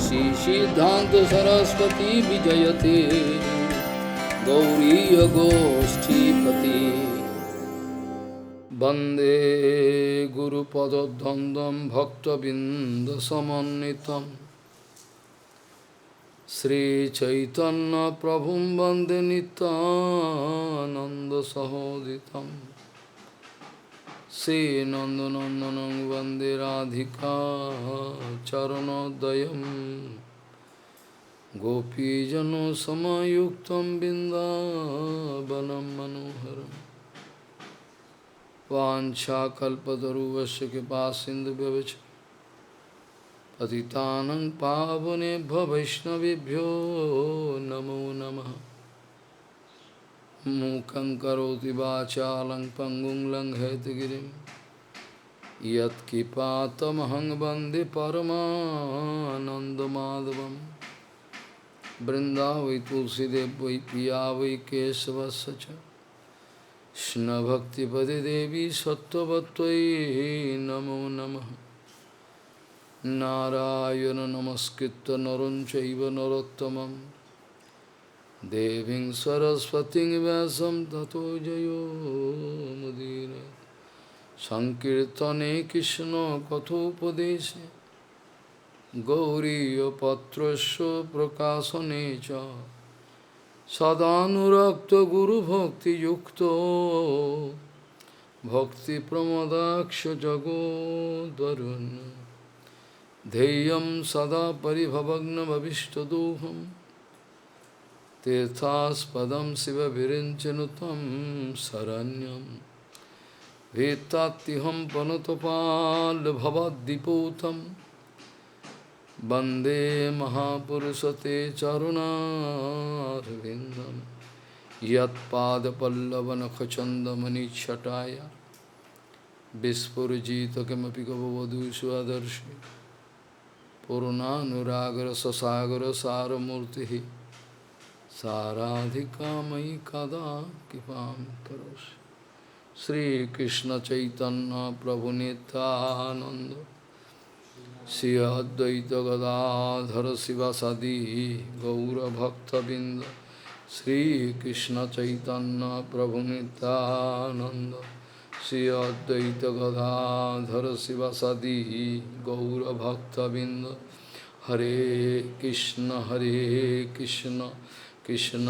श्री सिद्धांत सरस्वती विजयते गौरीय गोष्ठीपति वंदे गुरुपद्वंद्वं भक्तबिंदसमन्वितं श्रीचैतन्य प्रभुं वंदे नित्यानंद सहोदितं श्रीनंदनंदनं वंदे राधिका चरणोदयं गोपीजनसमायुक्तं बिन्दावनं मनोहरम् वाञ्छाकल्पतरुवस्य कृपासिन्धुभ्यश्च पतितानं पावनेभ्यो वैष्णवेभ्यो नमो नमः। मूकं करोति वाचालं पङ्गुं लङ्घयतिगिरिं यत्किपातमहं वन्दे परमानन्दमाधवं। वृन्दावै तुलसीदेव वै पिया वै केशवस्य च कृष्णभक्तिपदे देवी सत्त्ववत्त्वयि नमो नमः। नारायण नमस्कृत्य नरं चैव नरोत्तमं देवीं सरस्वतीं व्यासं ततो जयो मुदीरये। संकीर्तने कृष्ण कथोपदेशे गौरीयपत्रस्य प्रकाशने च सदानुरक्त गुरुभक्तियुक्तो भक्तिप्रमोदाक्ष जगोद्वरुन् ध्येयं सदा परिभवग्नभविष्टदोहं तीर्थास्पदं शिवविरिञ्चनुतं शरण्यं भीत्तात्तिहं पनुतपाल्भवद्दिपूतं वन्दे महापुरुषते चरुणारविन्दं यत्पादपल्लवनखचन्दमनिच्छटाय विस्फुरजित किमपि गववधू स्वदर्शि पूर्णानुरागरससागर सारमूर्तिः साराधिका मयि कदा कृपां करोषि। श्रीकृष्ण चैतन्य प्रभु नित्यानंद श्री अद्वैत गदाधर शिवासादि गौरभक्तबिंद श्रीकृष्ण चैतन्य प्रभु नित्यानंद श्री अद्वैत गदाधर शिवासादि गौरभक्तबिंद। हरे कृष्ण कृष्ण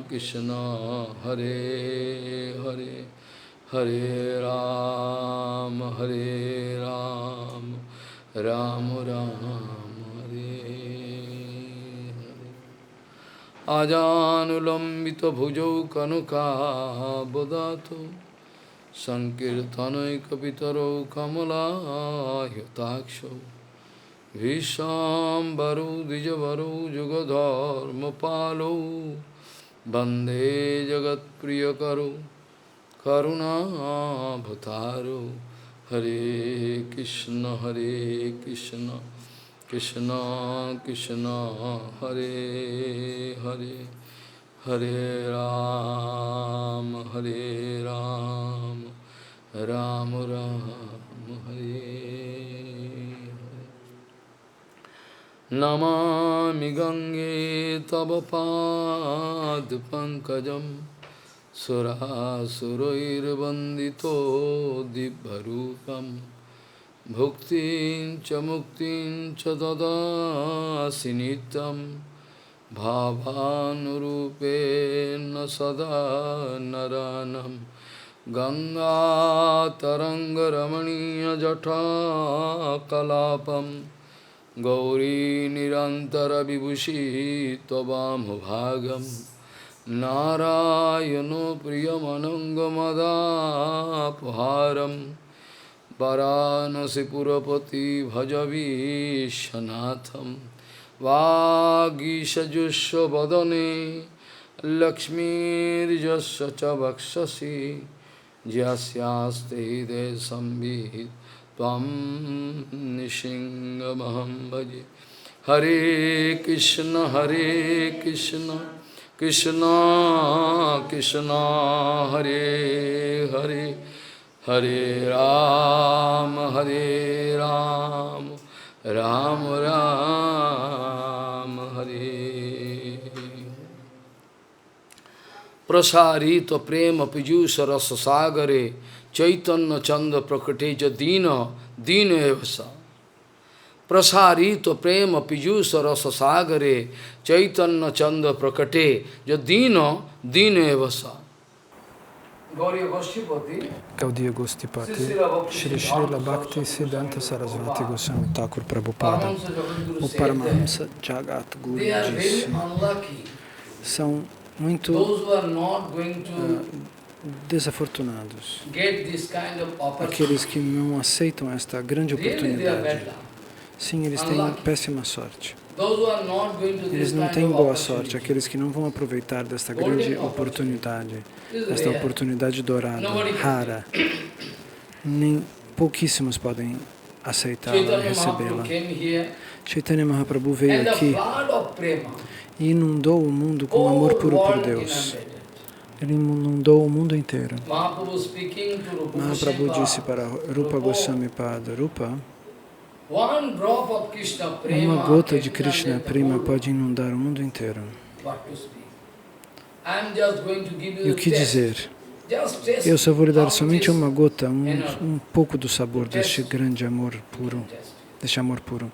कृष्ण हरे हरे हरे राम राम राम हरे हरे। आजानुलंबित भुजौ कनकाबदातो संकीर्तनैकपितरौ कमलायताक्षौ भीष्माम्बरौ द्विजवरौ जुगधर्मपालौ वन्दे जगत्प्रियकरौ करुणाभतारौ। हरे कृष्ण कृष्ण कृष्ण हरे हरे हरे राम राम राम हरे हरे। नमामि गंगे तव पादपङ्कजं सुरासुरैर्वन्दितो दिव्यरूपं भुक्तिं च मुक्तिं च ददासि नित्यं भावानुरूपेण सदा नरानं। गङ्गातरङ्गरमणीयजटाकलापं गौरी निरन्तरविभूषी त्ववामभागं नारायणो प्रियमनङ्गमदापहारं वाराणसीपुरपति भजवीशनाथं। वागीशजुष्वदने लक्ष्मीर्यस्य च वक्षसि यस्यास्ते हृदये संवित् त्वं निसिंहमहं भजे। हरे कृष्ण कृष्ण कृष्ण हरे हरे हरे राम राम Ram prasarita prema pijusha rasa sagare chaitanya chanda prakate jadina dina evasa. Prasarita prema pijusha rasa sagare chaitanya chanda prakate jadina dina evasa. Gaudiya Goshtipati, Shri Srila Bhakti Siddhanta Sarasvati Goswami Thakur Prabhupada, o Paramahamsa Jagat Guru disse, são muito desafortunados aqueles que não aceitam esta grande oportunidade. Sim, eles têm péssima sorte. Eles não têm boa sorte, aqueles que não vão aproveitar desta grande oportunidade, esta oportunidade dourada, rara. Nem pouquíssimos podem aceitá-la, recebê-la. Chaitanya Mahaprabhu veio aqui e inundou o mundo com amor puro por Deus. Ele inundou o mundo inteiro. Mahaprabhu disse para Rupa Goswami Pada, Rupa, uma gota de Krishna Prema pode inundar o mundo inteiro. E o que dizer? Eu só vou lhe dar somente uma gota, um pouco do sabor deste grande amor puro, deste amor puro.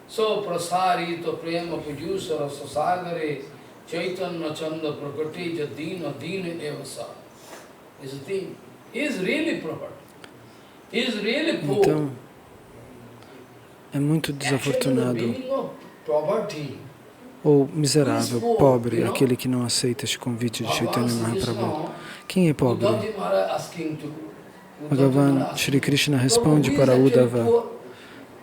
Então, é muito desafortunado ou miserável, pobre, aquele que não aceita este convite de Chaitanya Mahaprabhu. Quem é pobre? Bhagavan Shri Krishna responde para Uddhava.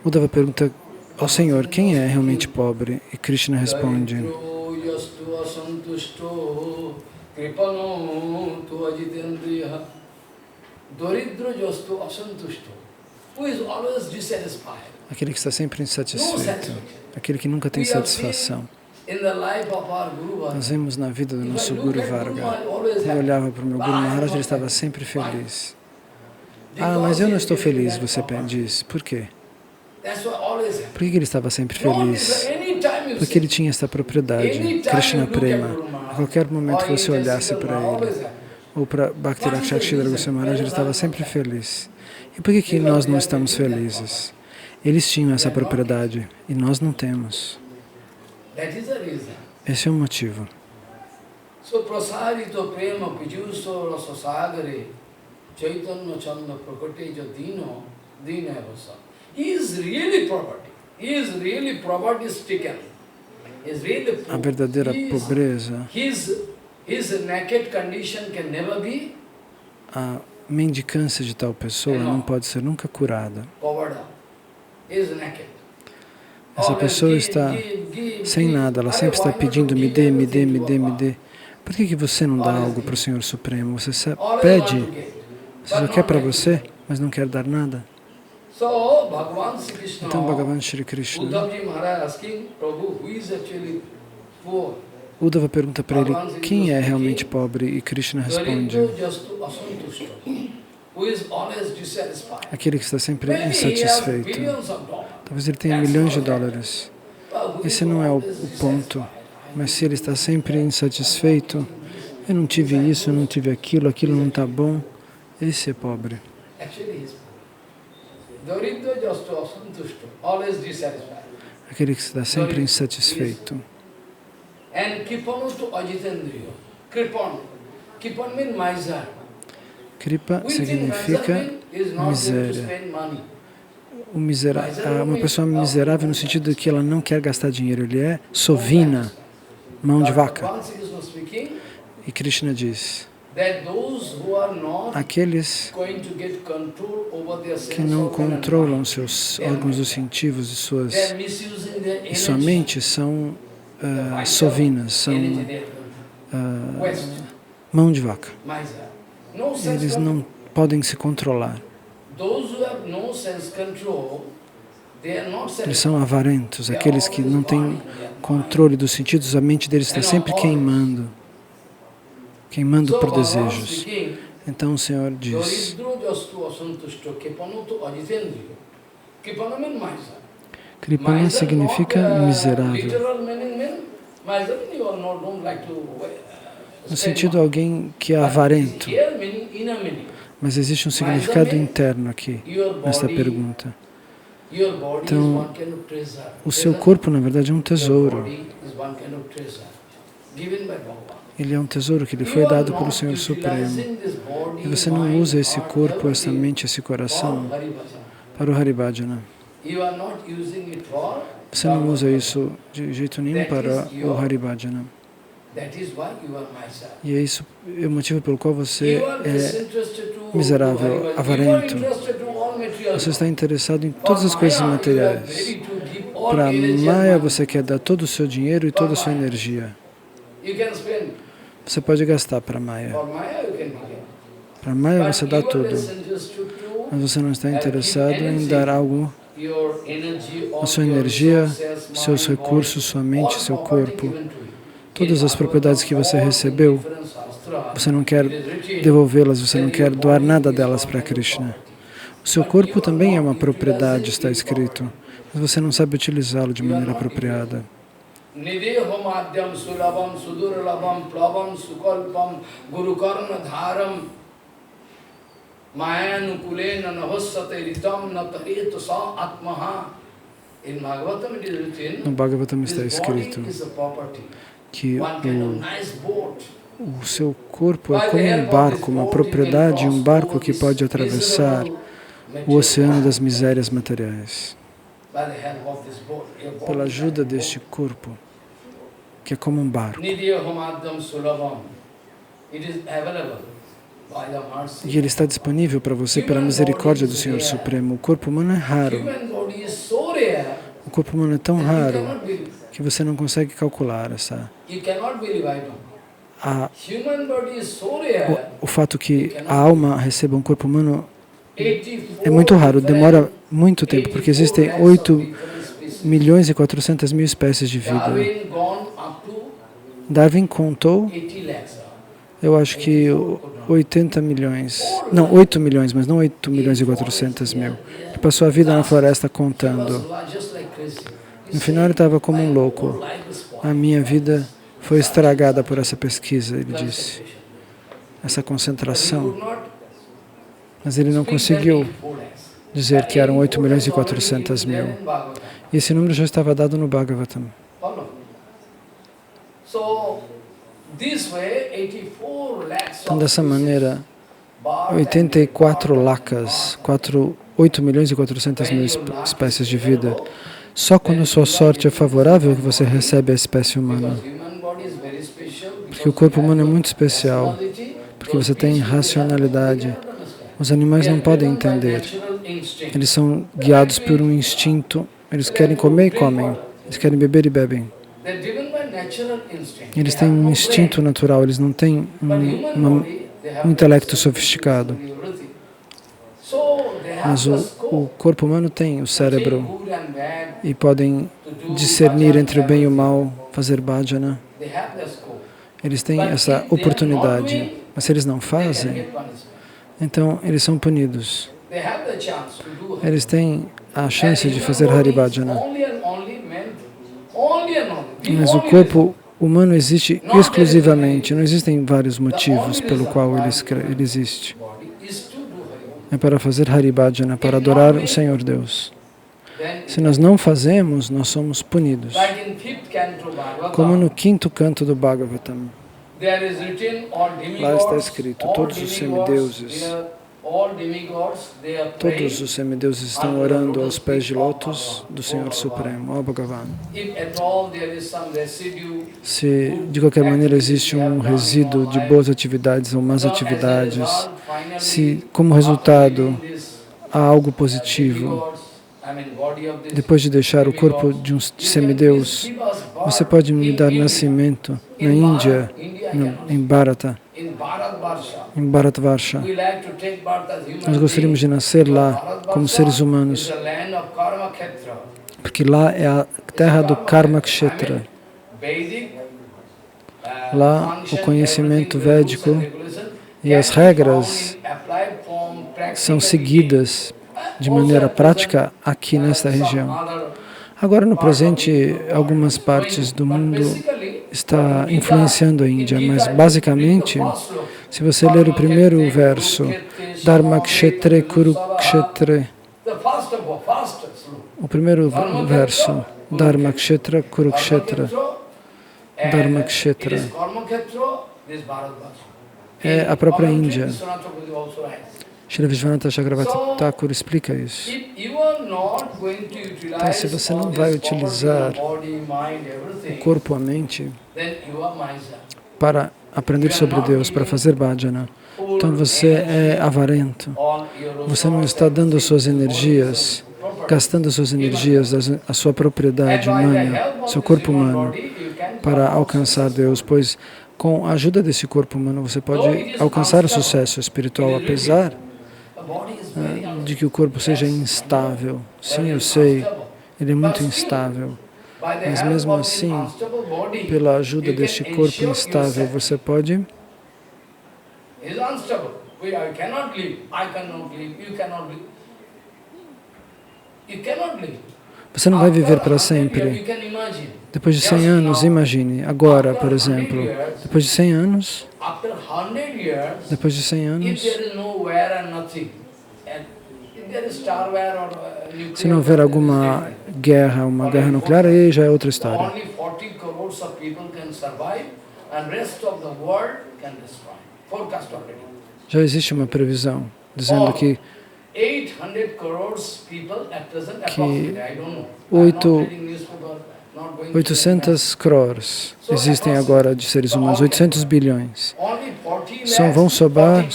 Uddhava pergunta ao Senhor, quem é realmente pobre? E Krishna responde, aquele que está sempre insatisfeito, aquele que nunca tem satisfação. Nós vemos na vida do nosso Guru Varga. Eu olhava para o meu Guru Maharaj, ele estava sempre feliz. Ah, mas eu não estou feliz, você diz. Por quê? Por que ele estava sempre feliz? Porque ele tinha esta propriedade, Krishna Prema. A qualquer momento que você olhasse para ele, ou para Bhakti Rakshakshidhara Goswami Maharaj, ele estava sempre feliz. E por que nós não estamos felizes? Eles tinham essa propriedade e nós não temos. Esse é o motivo. A verdadeira pobreza, a mendicância de tal pessoa não pode ser nunca curada. Essa pessoa está sem nada, ela sempre está pedindo, me dê, me dê, me dê, me dê. Por que você não dá algo para o Senhor Supremo? Você pede, você só quer para você, mas não quer dar nada. Então Bhagavan Shri Krishna, Uddhava pergunta para ele, quem é realmente pobre? E Krishna responde, aquele que está sempre insatisfeito. Talvez ele tenha milhões de dólares. Esse não é o ponto. Mas se ele está sempre insatisfeito, eu não tive isso, eu não tive aquilo, aquilo não está bom, esse é pobre. Aquele que está sempre insatisfeito. Kripa significa miséria. Uma pessoa miserável no sentido de que ela não quer gastar dinheiro. Ele é sovina, mão de vaca. E Krishna diz, aqueles que não controlam seus órgãos sensitivos e sua mente são sovinas, são mão de vaca. Eles não podem se controlar. Eles são avarentos, aqueles que não têm controle dos sentidos, a mente deles está sempre queimando por desejos. Então o Senhor diz, Kripana significa miserável. No sentido, alguém que é avarento. Mas existe um significado interno aqui, nesta pergunta. Então, o seu corpo, na verdade, é um tesouro. Ele é um tesouro que lhe foi dado pelo Senhor Supremo. E você não usa esse corpo, essa mente, esse coração para o Haribhajana. Você não usa isso de jeito nenhum para o Haribhajana. E é isso o motivo pelo qual você é miserável, avarento. Você está interessado em todas as coisas materiais. Para Maya você quer dar todo o seu dinheiro e toda a sua energia. Você pode gastar para Maya. Para Maya você dá tudo. Mas você não está interessado em dar algo, a sua energia, seus recursos, sua mente, seu corpo. Todas as propriedades que você recebeu, você não quer devolvê-las, você não quer doar nada delas para Krishna. O seu corpo também é uma propriedade, está escrito, mas você não sabe utilizá-lo de maneira apropriada. No Bhagavatam está escrito que o seu corpo é como um barco, uma propriedade, um barco que pode atravessar o oceano das misérias materiais. Pela ajuda deste corpo, que é como um barco. E ele está disponível para você pela misericórdia do Senhor Supremo. O corpo humano é raro. O corpo humano é tão raro que você não consegue calcular o fato que a alma receba um corpo humano é muito raro, demora muito tempo, porque existem 8.400.000 espécies de vida. Darwin contou, eu acho que 80 milhões, não, 8 milhões, mas não 8.400.000. Ele passou a vida na floresta contando. No final ele estava como um louco. A minha vida foi estragada por essa pesquisa, ele disse. Essa concentração. Mas ele não conseguiu dizer que eram 8.400.000. E esse número já estava dado no Bhagavatam. Então, dessa maneira, 84 lakhas, 8.400.000 espécies de vida. Só quando sua sorte é favorável que você recebe a espécie humana. Porque o corpo humano é muito especial. Porque você tem racionalidade. Os animais não podem entender. Eles são guiados por um instinto. Eles querem comer e comem. Eles querem beber e bebem. Eles têm um instinto natural. Eles não têm um intelecto sofisticado. Mas o corpo humano tem o cérebro e podem discernir entre o bem e o mal, fazer bhajana. Eles têm essa oportunidade, mas se eles não fazem, então eles são punidos. Eles têm a chance de fazer Haribhajana. Mas o corpo humano existe exclusivamente, não existem vários motivos pelo qual ele existe. É para fazer Haribhajana, para adorar o Senhor Deus. Se nós não fazemos, nós somos punidos. Como no 5º canto do Bhagavatam. Lá está escrito, todos os semideuses estão orando aos pés de lótus do Senhor Supremo, ó Bhagavan. Se de qualquer maneira existe um resíduo de boas atividades ou más atividades, se como resultado há algo positivo, depois de deixar o corpo de um semideus, você pode me dar nascimento na Índia, em Bharatvarsha. Nós gostaríamos de nascer lá como seres humanos, porque lá é a terra do Karma Kshetra. Lá o conhecimento védico e as regras são seguidas de maneira prática aqui nesta região. Agora, no presente, algumas partes do mundo está influenciando a Índia, mas basicamente, se você ler o primeiro verso, Dharmakshetre Kurukshetre, o primeiro verso, Dharmakshetra Kurukshetra, Dharmakshetra, é a própria Índia. Srila Vishwanatha Chakravarti Thakur explica isso. Então, se você não vai utilizar o corpo, a mente, para aprender sobre Deus, para fazer bhajana, então você é avarento. Você não está dando suas energias, gastando suas energias, a sua propriedade humana, seu corpo humano, para alcançar Deus, pois com a ajuda desse corpo humano você pode alcançar o sucesso espiritual, apesar de que o corpo seja instável. Sim, eu sei, ele é muito instável. Mas mesmo assim, pela ajuda deste corpo instável, você pode você não vai viver para sempre. Depois de 100 anos, imagine, agora, por exemplo, depois de 100 anos, se não houver alguma guerra, uma guerra nuclear, aí já é outra história. Já existe uma previsão dizendo que 800 crores existem agora de seres humanos, 800 bilhões. Só vão sobrar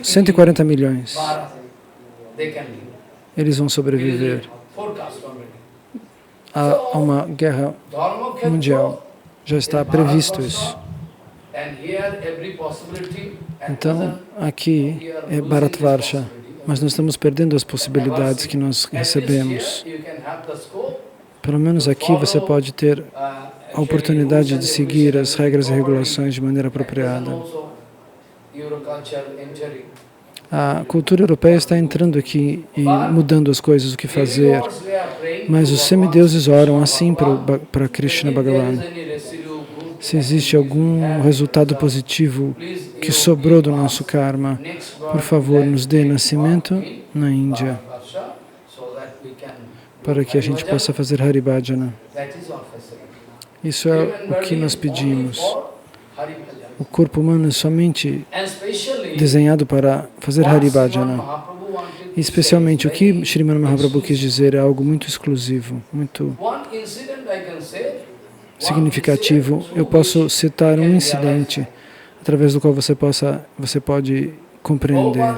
140 milhões. Eles vão sobreviver a uma guerra mundial. Já está previsto isso. Então, aqui é Bharatvarsha, mas nós estamos perdendo as possibilidades que nós recebemos. Pelo menos aqui você pode ter a oportunidade de seguir as regras e regulações de maneira apropriada. A cultura europeia está entrando aqui e mudando as coisas, o que fazer. Mas os semideuses oram assim para Krishna Bhagavan. Se existe algum resultado positivo que sobrou do nosso karma, por favor, nos dê nascimento na Índia, para que a gente possa fazer Hari Bhajana. Isso é o que nós pedimos. O corpo humano é somente desenhado para fazer Hari Bhajana. E especialmente o que Srimad Mahaprabhu quis dizer é algo muito exclusivo, muito significativo. Eu posso citar um incidente através do qual você pode compreender.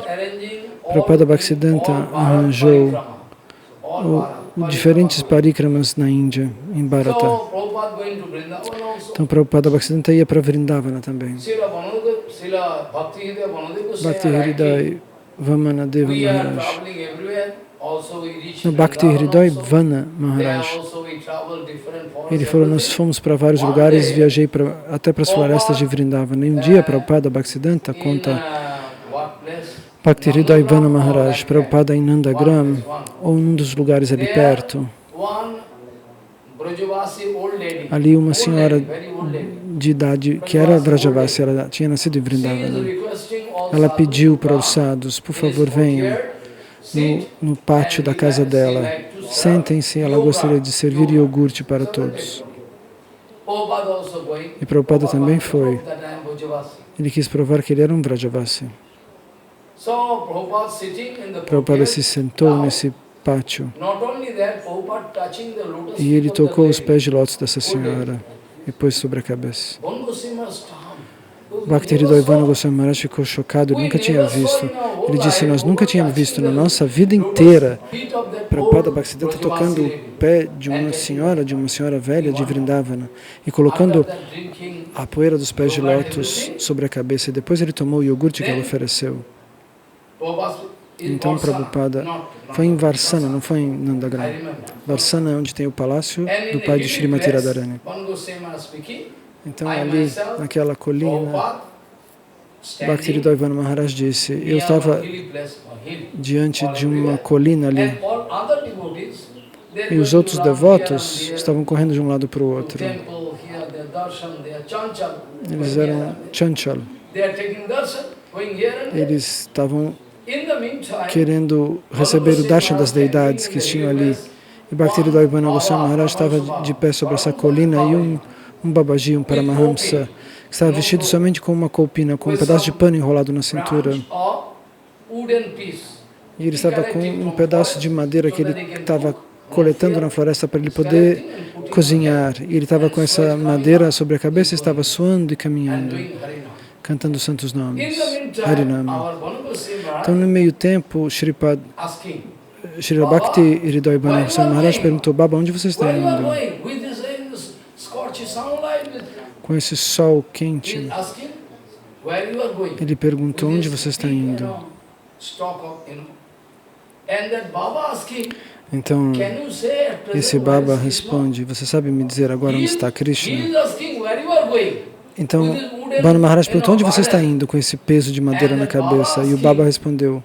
Prabhupada Bhaktisiddhanta arranjou diferentes parikramas na Índia, em Bharata. Então Prabhupada Bhaktisiddhanta ia para Vrindavana também. Bhakti Hridaya Vamana Deva Maharaj. No Bhakti Hridaya Vana Maharaj. Ele falou, nós fomos para vários lugares, viajei até para as florestas de Vrindavana. E um dia Prabhupada Bhaktisiddhanta conta Bhakti Hridaya Vana Maharaj, Prabhupada em Nandagram, ou num dos lugares ali perto. Ali uma senhora de idade, que era Vrajavasi, ela tinha nascido em Vrindavana. Ela pediu para os sadhus, por favor, venham no pátio da casa dela. Sentem-se, ela gostaria de servir iogurte para todos. E Prabhupada também foi. Ele quis provar que ele era um Vrajavasi. Prabhupada se sentou nesse pátio e ele tocou os pés de lótus dessa senhora e pôs sobre a cabeça. Bhakti Hridaya Vana Goswami Maharaj ficou chocado, ele nunca tinha visto. Ele disse, nós nunca tínhamos visto na nossa vida inteira Prabhupada Bhaktisiddhanta tocando o pé de uma senhora velha de Vrindavana e colocando a poeira dos pés de lótus sobre a cabeça. E depois ele tomou o iogurte que ela ofereceu. Então Prabhupada foi em Varsana, não foi em Nandagram. Varsana é onde tem o palácio do pai de Srimati Radharani. Então ali, naquela colina, Bhaktivedanta Maharaj disse, eu estava diante de uma colina ali e os outros devotos estavam correndo de um lado para o outro. Eles eram chanchal. Eles estavam querendo receber o darshan das deidades que tinham ali. E Bhaktivedanta Goswami Maharaj estava de pé sobre essa colina e um Babaji, um Paramahamsa, que estava vestido somente com uma colpina, com um pedaço de pano enrolado na cintura. E ele estava com um pedaço de madeira que ele estava coletando na floresta para ele poder cozinhar. E ele estava com essa madeira sobre a cabeça e estava suando e caminhando, cantando os santos nomes, Harinama. Então, no meio tempo, Srila Bhakti Hridaya Goswami Maharaj perguntou, Baba, onde você está indo? Com esse sol quente. Ele perguntou, onde você está indo? Então, esse Baba responde, você sabe me dizer agora onde está Krishna? Então, Bhanu Maharaj perguntou, onde você está indo com esse peso de madeira na cabeça? E o Baba respondeu,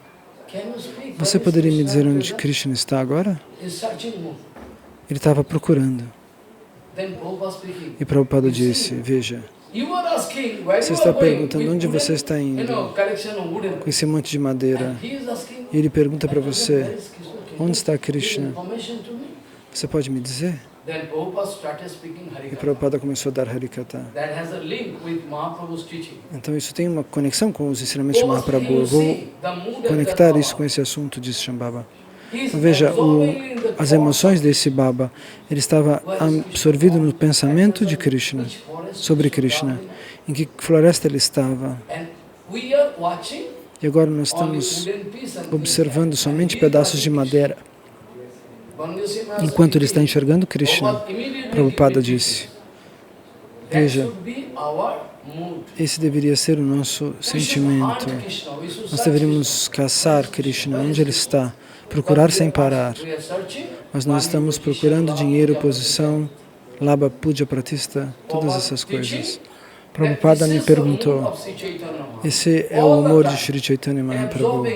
você poderia me dizer onde Krishna está agora? Ele estava procurando. E Prabhupada disse, veja, você está perguntando onde você está indo com esse monte de madeira. E ele pergunta para você, onde está Krishna? Você pode me dizer? E Prabhupada começou a dar Harikatha. Então isso tem uma conexão com os ensinamentos de Mahaprabhu. Eu vou conectar isso com esse assunto, disse Shambhava. Então, veja, as emoções desse Baba, ele estava absorvido no pensamento de Krishna, sobre Krishna, em que floresta ele estava. E agora nós estamos observando somente pedaços de madeira, enquanto ele está enxergando Krishna. Prabhupada disse, veja, esse deveria ser o nosso sentimento. Nós deveríamos caçar Krishna, onde ele está, procurar sem parar. Mas nós estamos procurando dinheiro, posição, Labha, Puja, Pratista, todas essas coisas. Prabhupada me perguntou, esse é o humor de Sri Chaitanya Mahaprabhu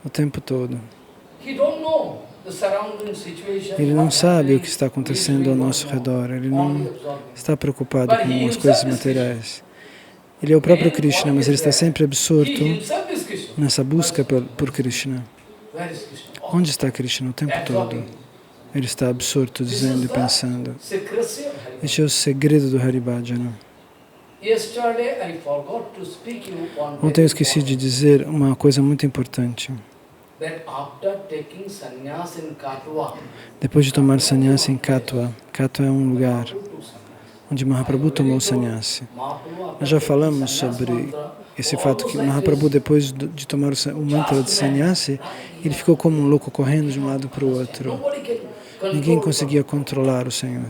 o tempo todo. Ele não sabe o que está acontecendo ao nosso redor, ele não está preocupado com as coisas materiais. Ele é o próprio Krishna, mas ele está sempre absorto nessa busca por Krishna. Onde está Krishna o tempo todo? Ele está absorto, dizendo e pensando. Este é o segredo do Haribhajana. Ontem eu esqueci de dizer uma coisa muito importante. Depois de tomar sannyasa em Katwa, Katwa é um lugar onde Mahaprabhu tomou sannyasi. Nós já falamos sobre esse fato que Mahaprabhu, depois de tomar o mantra de sannyasi, ele ficou como um louco correndo de um lado para o outro. Ninguém conseguia controlar o Senhor.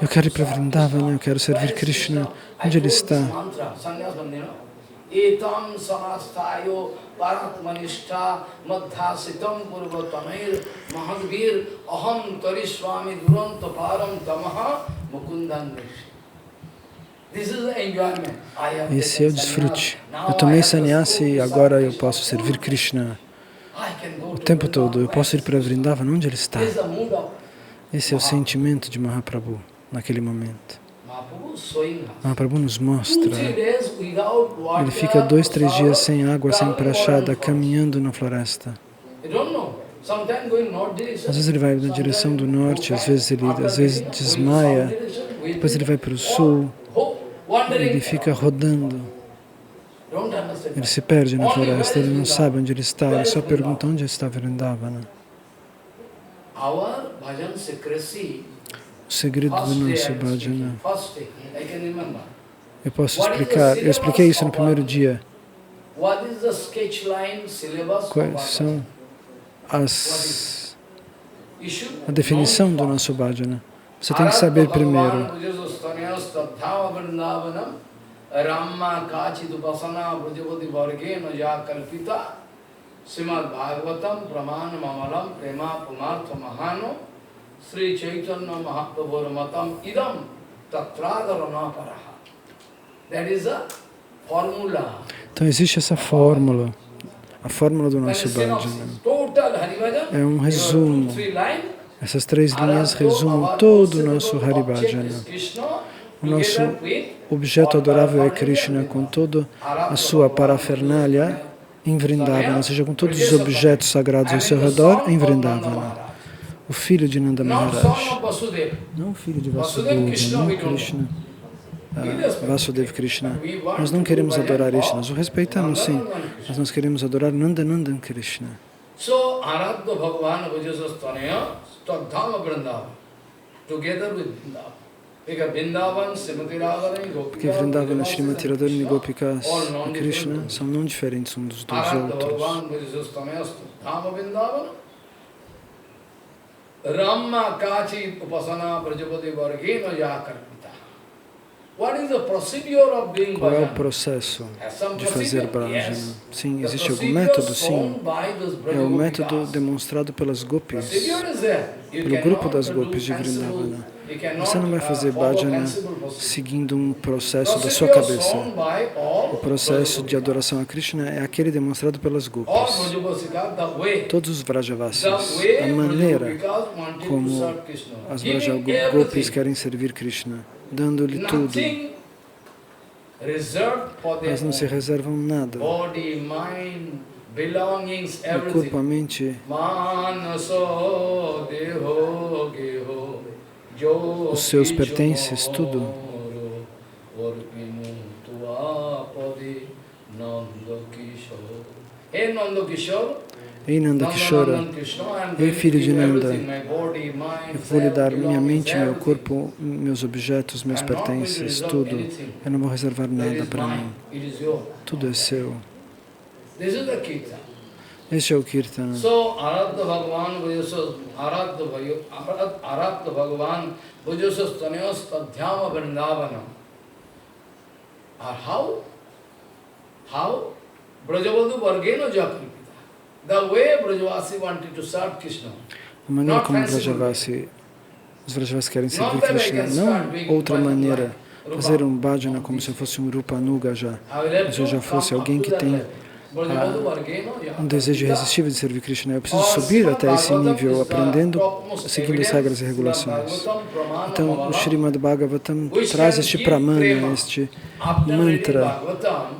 Eu quero ir para Vrindavana, eu quero servir Krishna. Onde ele está? Esse é o desfrute. Eu tomei sannyasi e agora eu posso servir Krishna o tempo todo. Eu posso ir para Vrindavana, onde ele está? Esse é o sentimento de Mahaprabhu naquele momento. Mahaprabhu nos mostra. Ele fica 2, 3 dias sem água, sem prachada, caminhando na floresta. Às vezes ele vai na direção do norte, às vezes desmaia, depois ele vai para o sul, ele fica rodando. Ele se perde na floresta, ele não sabe onde ele está, ele só pergunta onde está Vrindavana. O segredo do nosso bhajana. Eu posso explicar, eu expliquei isso no primeiro dia. Quais são a definição do nosso bhajana? Você tem que saber primeiro. Srimad Bhagavatam Pramana Mamalam Prema Pumartha Mahano Sri Chaitanya Mahaprabhu Matam Idam Tatradharana Paraha. That is Então existe essa fórmula, a fórmula do nosso bhajana. É um resumo. Essas 3 linhas resumem todo o nosso Hari Bhajana. O nosso objeto adorável é Krishna com toda a sua parafernália em Vrindavana, ou seja, com todos os objetos sagrados ao seu redor em Vrindavana. O filho de Nanda Maharaj, não o filho de Vasudeva, não Krishna, Vasudeva Krishna. Nós não queremos adorar este, nós o respeitamos sim, mas nós queremos adorar Nanda Nandan Krishna. So, Aradha Bhagavan Vajasastanaya Tadhama Vrindavana, together with Vrindavan. Porque Vrindavana, Srimati Radharani e Gopikas e Krishna são não diferentes uns dos outros. Rama Kachi Upasana Prajapati Vargena Yakarpita. What is the procedure of doing Qual é o bhajan? processo de fazer bhajana? Sim, existe algum método? Sim. É o método demonstrado pelas gopis, pelo grupo das gopis de Vrindavana. Você não vai fazer bhajana seguindo um processo da sua cabeça. O processo de adoração a Krishna é aquele demonstrado pelas gopis. Todos os Vrajavasis, a maneira como as Vrajagopis querem servir Krishna, dando-lhe tudo. Elas não se reservam nada. O corpo, a mente, os seus pertences, tudo. Ei Nanda Kishora, ei filho de Nanda, eu vou lhe dar minha mente, meu corpo, meus objetos, meus pertences, tudo. Eu não vou reservar nada para mim. Tudo é seu. Este é o Kirtana. So, Aradha Bhagavan Vajasas Tanayas Tadhyama Vrindavana. How? Brajavadu Vargena Jakripita. The way Brajavasi wanted to serve Krishna. A maneira como os Vrajavasi querem servir Krishna, não outra maneira. Fazer um bhajana como se eu fosse um Rupanuga já. Se eu já fosse alguém que tem um desejo irresistível de servir Krishna. Eu preciso subir até esse nível, aprendendo, seguindo as regras e regulações. Então, o Srimad Bhagavatam traz este pramana, este mantra.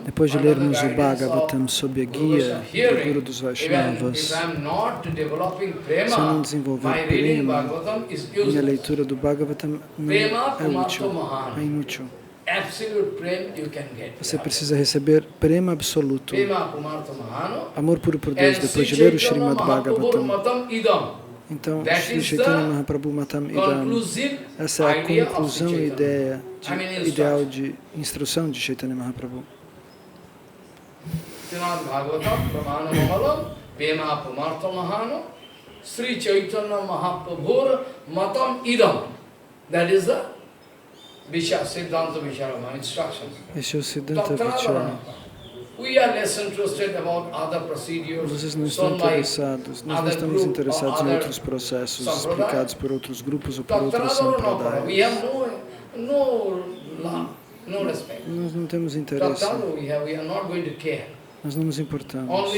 Depois de lermos o Bhagavatam sob a guia do Guru dos Vaishnavas, se eu não desenvolver prema, minha leitura do Bhagavatam não é útil, é inútil. Você precisa receber prema absoluto, amor puro por Deus, depois de ler o Srimad Bhagavatam. Então, Shri Chaitanya Mahaprabhu Matam Idam, essa é a conclusão e ideal de instrução de Chaitanya Mahaprabhu. Sri Chaitanya Mahaprabhu Matam Idam. That is the Siddhanta Vicharama instruction. Esse é o Siddhanta Vicharama. Vocês não estão interessados, nós não estamos interessados em outros processos explicados por outros grupos ou por outras sampradayas. Nós não temos interesse. Nós não nos importamos.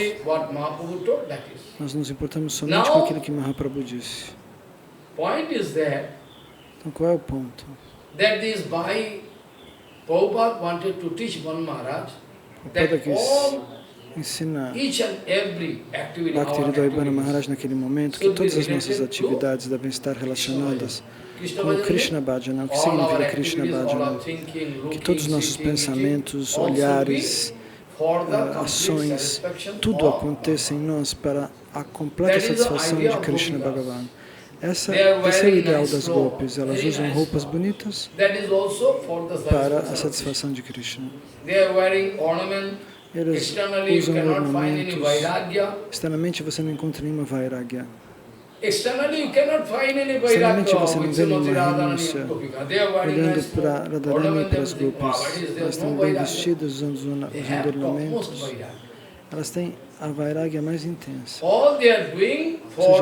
Nós nos importamos somente com aquilo que Mahaprabhu disse. Então qual é o ponto? Prabhupada quis ensinar Bhakti-Hridaya Maharaj naquele momento que todas as nossas atividades devem estar relacionadas com o Krishna Bhajana. O que significa Krishna Bhajana? Que todos os nossos pensamentos, olhares, ações, tudo aconteça em nós para a completa satisfação de Krishna Bhagavan. Esse é o ideal das gopis. Elas usam roupas bonitas para a satisfação de Krishna. Eles usam ornamentos. Externamente você não encontra nenhuma vairagya. Externamente você não vê nenhuma renúncia. Olhando para Radharani e para as gopis, elas estão bem vestidas, usando ornamentos. Elas têm a vairagya mais intensa, ou seja,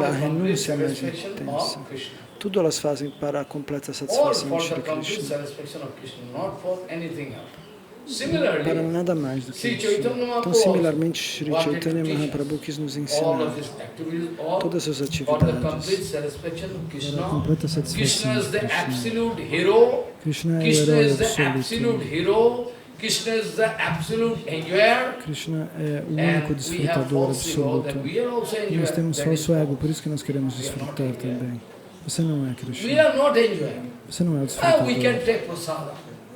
a renúncia mais intensa. Tudo elas fazem para a completa satisfação de Shri Krishna. para nada mais do que isso. Então, similarmente, Sri Chaitanya Mahaprabhu quis nos ensinar todas as atividades para a completa satisfação de Krishna. Krishna é o herói absoluto. Krishna é o único desfrutador absoluto. E nós temos falso ego, por isso que nós queremos desfrutar também. Você não é Krishna. Você não é o desfrutador.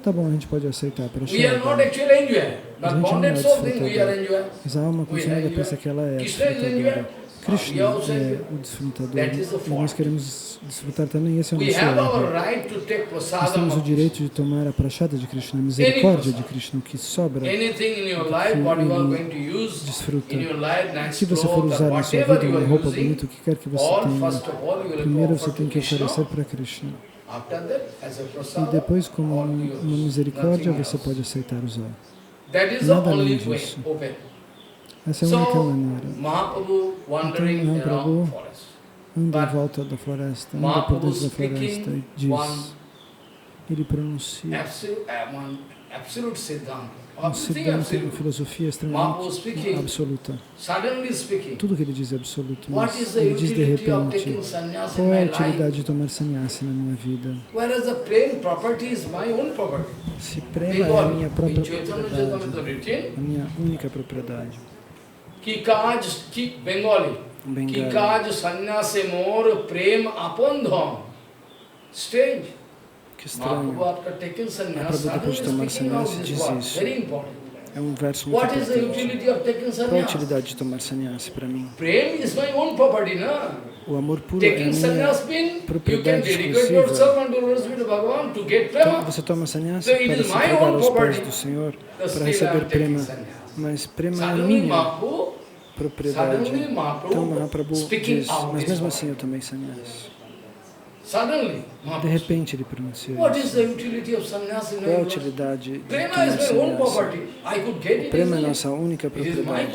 Tá bom, a gente pode aceitar para chegar. Mas a gente não é desfrutador. Mas a alma consumida pensa que ela é a desfrutadora. Krishna é o desfrutador e nós queremos desfrutar também. Esse é o nosso ego. Nós temos o direito de tomar a prachada de Krishna, a misericórdia de Krishna, o que sobra, o que ele desfruta. Se você for usar na sua vida uma roupa bonita, o que quer que você tenha, primeiro você tem que oferecer para Krishna. E depois, como uma misericórdia, você pode aceitar usar. Nada além disso. Essa é a única maneira. Então, Mahaprabhu anda em volta da floresta, anda por dentro da floresta e diz, ele pronuncia um Siddhanta, uma filosofia extremamente absoluta. Tudo que ele diz é absoluto, mas ele diz de repente, qual é a utilidade de tomar sannyasi na minha vida? Se prema é a minha própria propriedade, a minha única propriedade. Bengali. Kikaj sannyase mor prem apandham. Strange. Que estranho. Mahaprabhu, depois de tomar sannyasi, diz isso. É um verso muito importante. Qual a utilidade de tomar sannyasi para mim? O amor puro é a minha propriedade exclusiva. Então, você toma sannyasi para se entregar aos pés do Senhor, para receber prema. Mas prema é minha propriedade. Então Mahaprabhu diz, mas mesmo assim eu tomei sannyasi. De repente ele pronunciou isso. Qual a utilidade de tomar sannyasi? O prema é nossa única propriedade.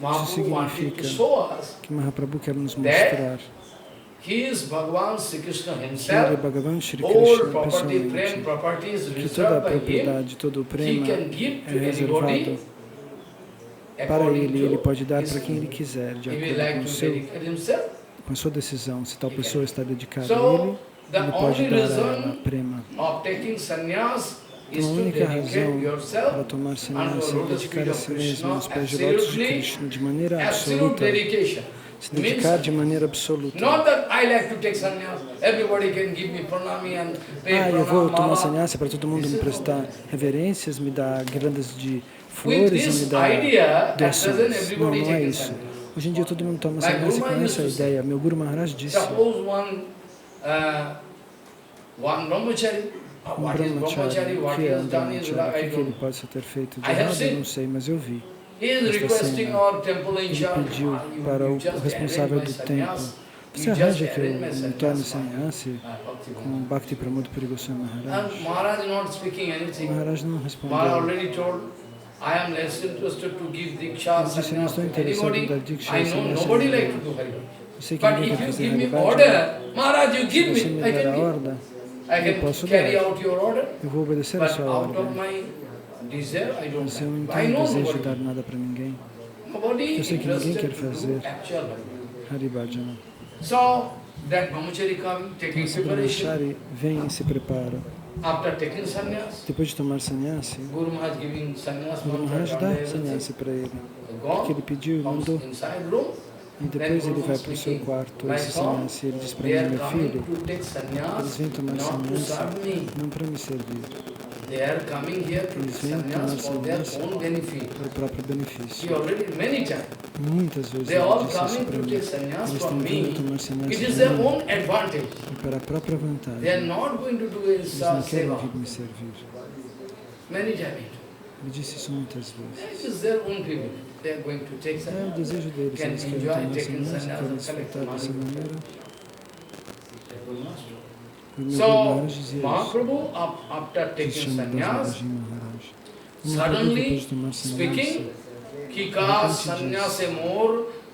Isso significa que Mahaprabhu quer nos mostrar que ele é Bhagavan Shri Krishna pessoalmente, que toda a propriedade, todo o prema é reservado para ele e ele pode dar para quem ele quiser, de acordo com a sua decisão. Se tal pessoa está dedicada a ele, ele pode dar a ela prema. Então, a única razão para tomar sannyasi é dedicar a si mesmo aos pés de lótus de Krishna de maneira absoluta. Se dedicar de maneira absoluta. Eu vou tomar sannyasi para todo mundo me prestar reverências, me dar guirlandas de flores e me dar doações. Não, não é isso. Hoje em dia todo mundo toma sannyasi com essa ideia. Meu Guru Maharaj disse, um brahmachari, o que é um brahmachari? O que ele pode ter feito de errado? Eu não sei, mas eu vi. Ele pediu para o responsável do templo, você arranja que eu me torne sannyasi com Bhakti Pramod Puri Goswami Maharaj? Maharaj não respondeu. Ele disse, não estou interessado em dar Diksha e sannyasi. Eu sei que ninguém quer fazer Haribhajan. Se você me der a ordem, eu posso dar. Eu vou obedecer a sua ordem. Mas eu não tenho desejo de dar nada para ninguém. Eu sei que ninguém quer fazer Haribhajana. Então, esse brahmachari vem e se prepara. Depois de tomar sannyasi, Guru Maharaj dá sannyasi para ele. Porque ele pediu e mandou. E depois ele vai para o seu quarto, esse sannyasi, ele diz para mim, meu filho, eles vêm tomar sannyasi não para me servir. Eles vêm tomar sannyasi para o próprio benefício. Muitas vezes ele disse isso para mim. Eles estão vindo tomar sannyasi para a própria vantagem. Eles não querem vir me servir. Ele disse isso muitas vezes. É o desejo deles, eles querem tomar sannyasi, querem desfrutar dessa maneira. O meu Guru Maharaj dizia isso, que se chama Dasaraji Maharaj. Mahaprabhu, depois de tomar sannyasi, Kika sannyase mor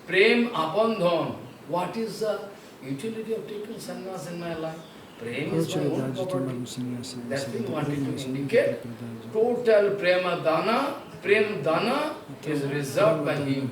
prem apandhan. What is the utility of taking sannyas in my life? Qual a utilidade de tomar um sannyasa? Você tem prema, isso não tem propriedade. Total prema dana is reserved by him.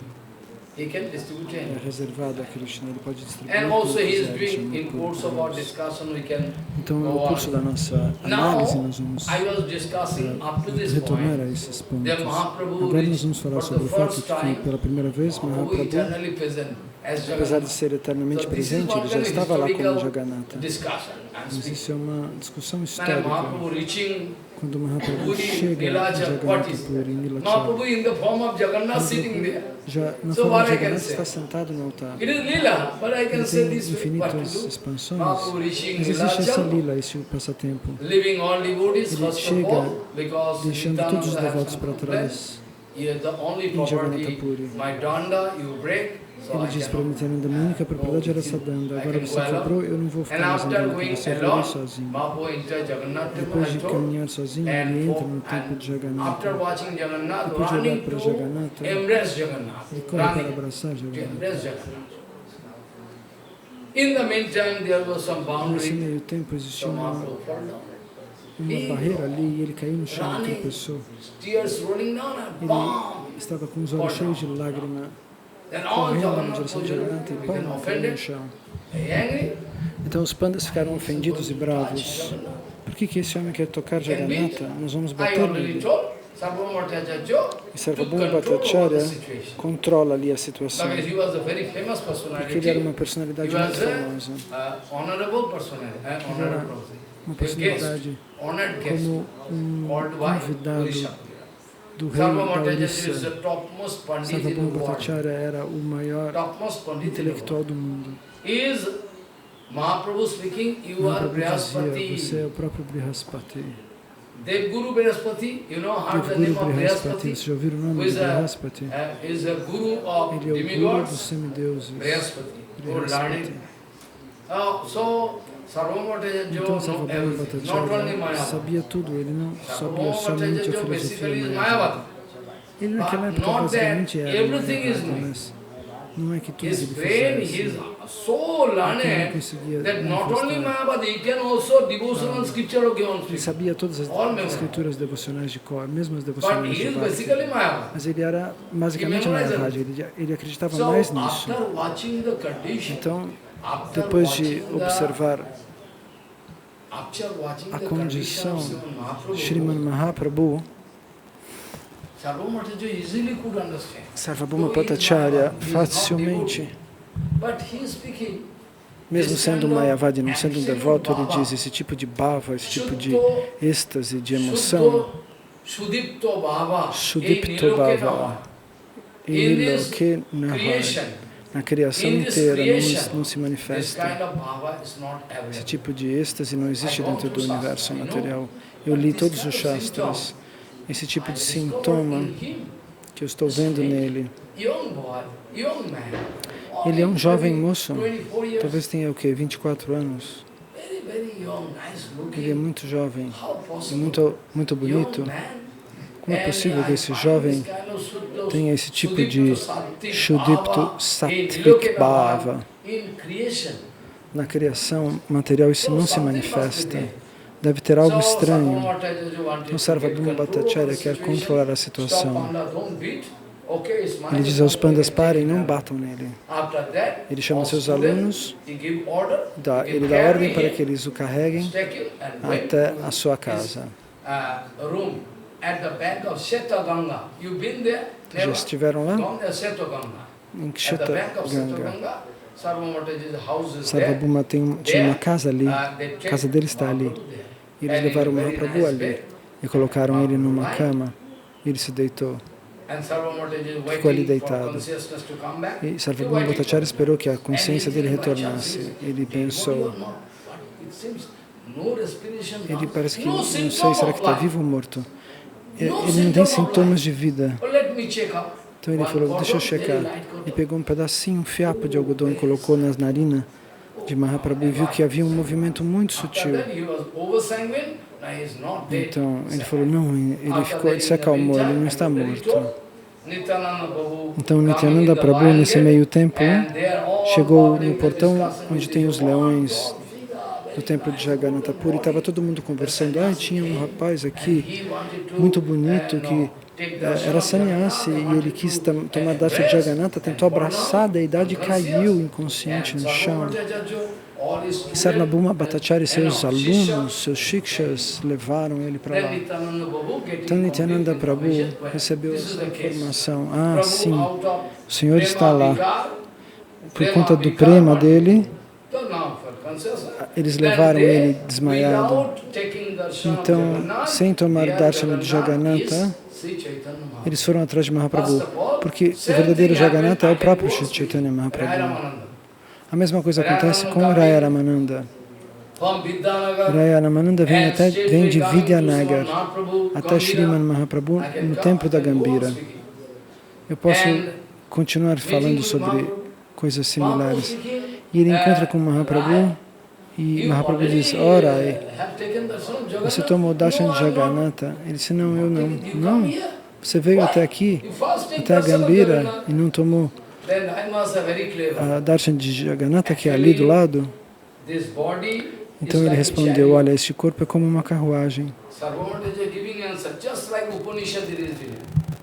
He can distribute É it. reservado a Krishna, ele pode distribuir And o also que he is quiser, doing, chama in por course of our Deus. discussion, we can Então, go no curso da on. nossa Now, análise, nós vamos I was discussing up to this retornar a point esses that pontos. Mahaprabhu Agora nós reached vamos falar for sobre the o fato first de que, time, pela primeira vez, Mahaprabhu Mahaprabhu, eternally present as apesar Jagannath. de ser eternamente So this is presente, ele not já an estava lá como historical Jagannatha. discussion. I'm Mas speaking. isso é uma discussão When histórica. Mahaprabhu reaching Quando Mahaprabhu Puri, chega em Nilacha, what Jagannatha is Puri, em Nilachara, Mahaprabhu in the form of Jagannath sitting there. já na So forma what de I can Jagannatha say? está sentado no altar. It is Lila, but I can Ele say tem this way. What to infinitas do? expansões, Mahaprabhu reaching mas existe essa Nilacha, lila, esse passatempo. leaving all devotees Ele first of chega all, because deixando todos os Nityananda devotos has para some complaint. trás. Here the only Em Jagannatha property, Puri. my danda, you break, so Ele I diz para cannot. Nityananda, minha única propriedade era essa danda. Agora você quebrou, eu não vou ficar And mais after andando com going você, eu vou ir alone, sozinho. Mahaprabhu entered Jagannath Depois de temple caminhar sozinho, ele entra no templo de and Jagannatha. after watching Jagannath, Depois de olhar running para to Jagannatha, embrace Jagannath, ele corre para running abraçar to Jagannatha. embrace Jagannath. In the meantime, there was some Nesse boundary, meio tempo existia so uma Mahaprabhu fell down. barreira ali e ele caiu no chão e tropeçou. Tears rolling down and Ele bomb. estava com os olhos cheios de lágrima, Then all correndo na Jagannath direção de Jagannatha e became pão, caiu no offended, chão. angry. Então os pandas ficaram ofendidos e bravos. Por que esse homem quer tocar Jagannatha? Nós vamos I bater already nele. told Sarvabhauma Bhattacharya E to Sarvabhauma control over Bhattacharya the situation. controla ali a situação. Because he was a very famous Porque ele era uma personality. personalidade He muito was famosa. honorable personality. Honorable. Uma A guest, personalidade honored guest, como called by convidado Orisha. do rei da Sarvabhauma Bhattacharya is Orissa. the topmost pandit in the Sarvabhauma world. Bhattacharya era o maior Topmost pandit in the intelectual world. do mundo. Is Mahaprabhu speaking, you are Mahaprabhu dizia, você é Brihaspati. o próprio Brihaspati. Devguru Brihaspati, you know how the Devguru name of Brihaspati, Brihaspati? vocês já ouviram o Who nome is de Brihaspati? is a guru of Ele é o guru dos demigods, semideuses. Brihaspati, who Brihaspati. learned. So, Sarvabhauma Então Bhattacharya Sarvabhauma know everything, not only Bhattacharya Mayavada. sabia tudo, ele não sabia Sarvabhauma somente a Bhattacharya filosofia basically is Mayavada. Mayavada. Ele naquela But época not basicamente that era everything is Mayavada, knowing. mas não é que tudo His ele brain fizesse. is so learned that not only Mayavada, he can also devotional scripture of Gyan Ele Sri. sabia todas as All memory. escrituras devocionais de cor, mesmo as But devocionais he de is Bhakti. basically Mayavada. Mas ele era basicamente He memorized Mayavada, ele acreditava So, mais nisso. after watching the condition, Então, after depois de watching the observar a condition condição of Sriman Mahaprabhu, Shriman Mahaprabhu, Sarvabhauma Bhattacharya easily could understand. Sarvabhauma Bhattacharya facilmente, But he is speaking, mesmo sendo um Mayavadi, não sendo um devoto, ele diz esse tipo de bhava, esse tipo de êxtase, de emoção, Sudipto Bhava, Sudipto Bhava, Iniloke Nahar, na criação inteira não se this manifesta. kind of Bhava is not Esse available. tipo de êxtase não existe dentro do universo material. Eu li todos os Shastras. Esse tipo de sintoma que eu estou vendo nele. Young boy, young man, Ele é um jovem moço, 24 years, talvez tenha o quê? 24 anos. very, very young, nice Ele é looking. muito jovem How e possible? muito bonito. Young man. Como é And possível que I esse find jovem this kind of Sudipto- tenha esse tipo de Sudipto Shudipto in Sattvic Loketa Bhava? In creation. Na criação material isso não se manifesta. Deve ter algo estranho. Então Sarvabhauma Bhattacharya quer controlar a situação. Ele diz aos pandas, parem, não batam nele. Ele chama seus alunos, ele dá ordem para que eles o carreguem até a sua casa. Já estiveram lá? Em Kshetra Ganga. Sarvabhauma tinha uma casa ali, a casa dele está ali. E eles levaram o Mahaprabhu ali e colocaram ele numa cama. E ele se deitou, ficou ali deitado. E Sarvabhauma Bhattacharya esperou que a consciência dele retornasse. Ele pensou, ele parece que, não sei, será que está vivo ou morto? Ele não tem sintomas de vida. Então ele falou, deixa eu checar. E pegou um pedacinho, um fiapo de algodão e colocou nas narinas de Mahaprabhu e viu que havia um movimento muito sutil. Então ele falou, não, ele se acalmou, ele não está morto. Então Nityananda Prabhu, nesse meio tempo, chegou no portão onde tem os leões do templo de Jagannatha Puri, estava todo mundo conversando. Tinha um rapaz aqui, muito bonito, que era sannyasi, e ele quis tomar darshan de Jagannatha, tentou abraçar a deidade e caiu inconsciente no chão. E Sarvabhauma Bhattacharya e seus alunos, seus shikshas, levaram ele para lá. Então Nityananda Prabhu recebeu essa informação. Sim, o Senhor está lá. Por conta do prema dele, eles levaram ele desmaiado. Então, sem tomar darshan de Jagannatha, eles foram atrás de Mahaprabhu, porque o verdadeiro Jagannatha é o próprio Sri Chaitanya Mahaprabhu. A mesma coisa acontece com Raya Ramananda. Raya Ramananda vem de Vidyanagar até Sriman Mahaprabhu no templo da Gambira. Eu posso continuar falando sobre coisas similares. E ele encontra com Mahaprabhu e Mahaprabhu diz: Rai, você tomou o darshan de Jagannatha? Ele disse: não, eu não. Não, você veio até aqui, até a Gambira, e não tomou a darshan de Jagannatha, que é ali do lado? Então ele respondeu: olha, este corpo é como uma carruagem.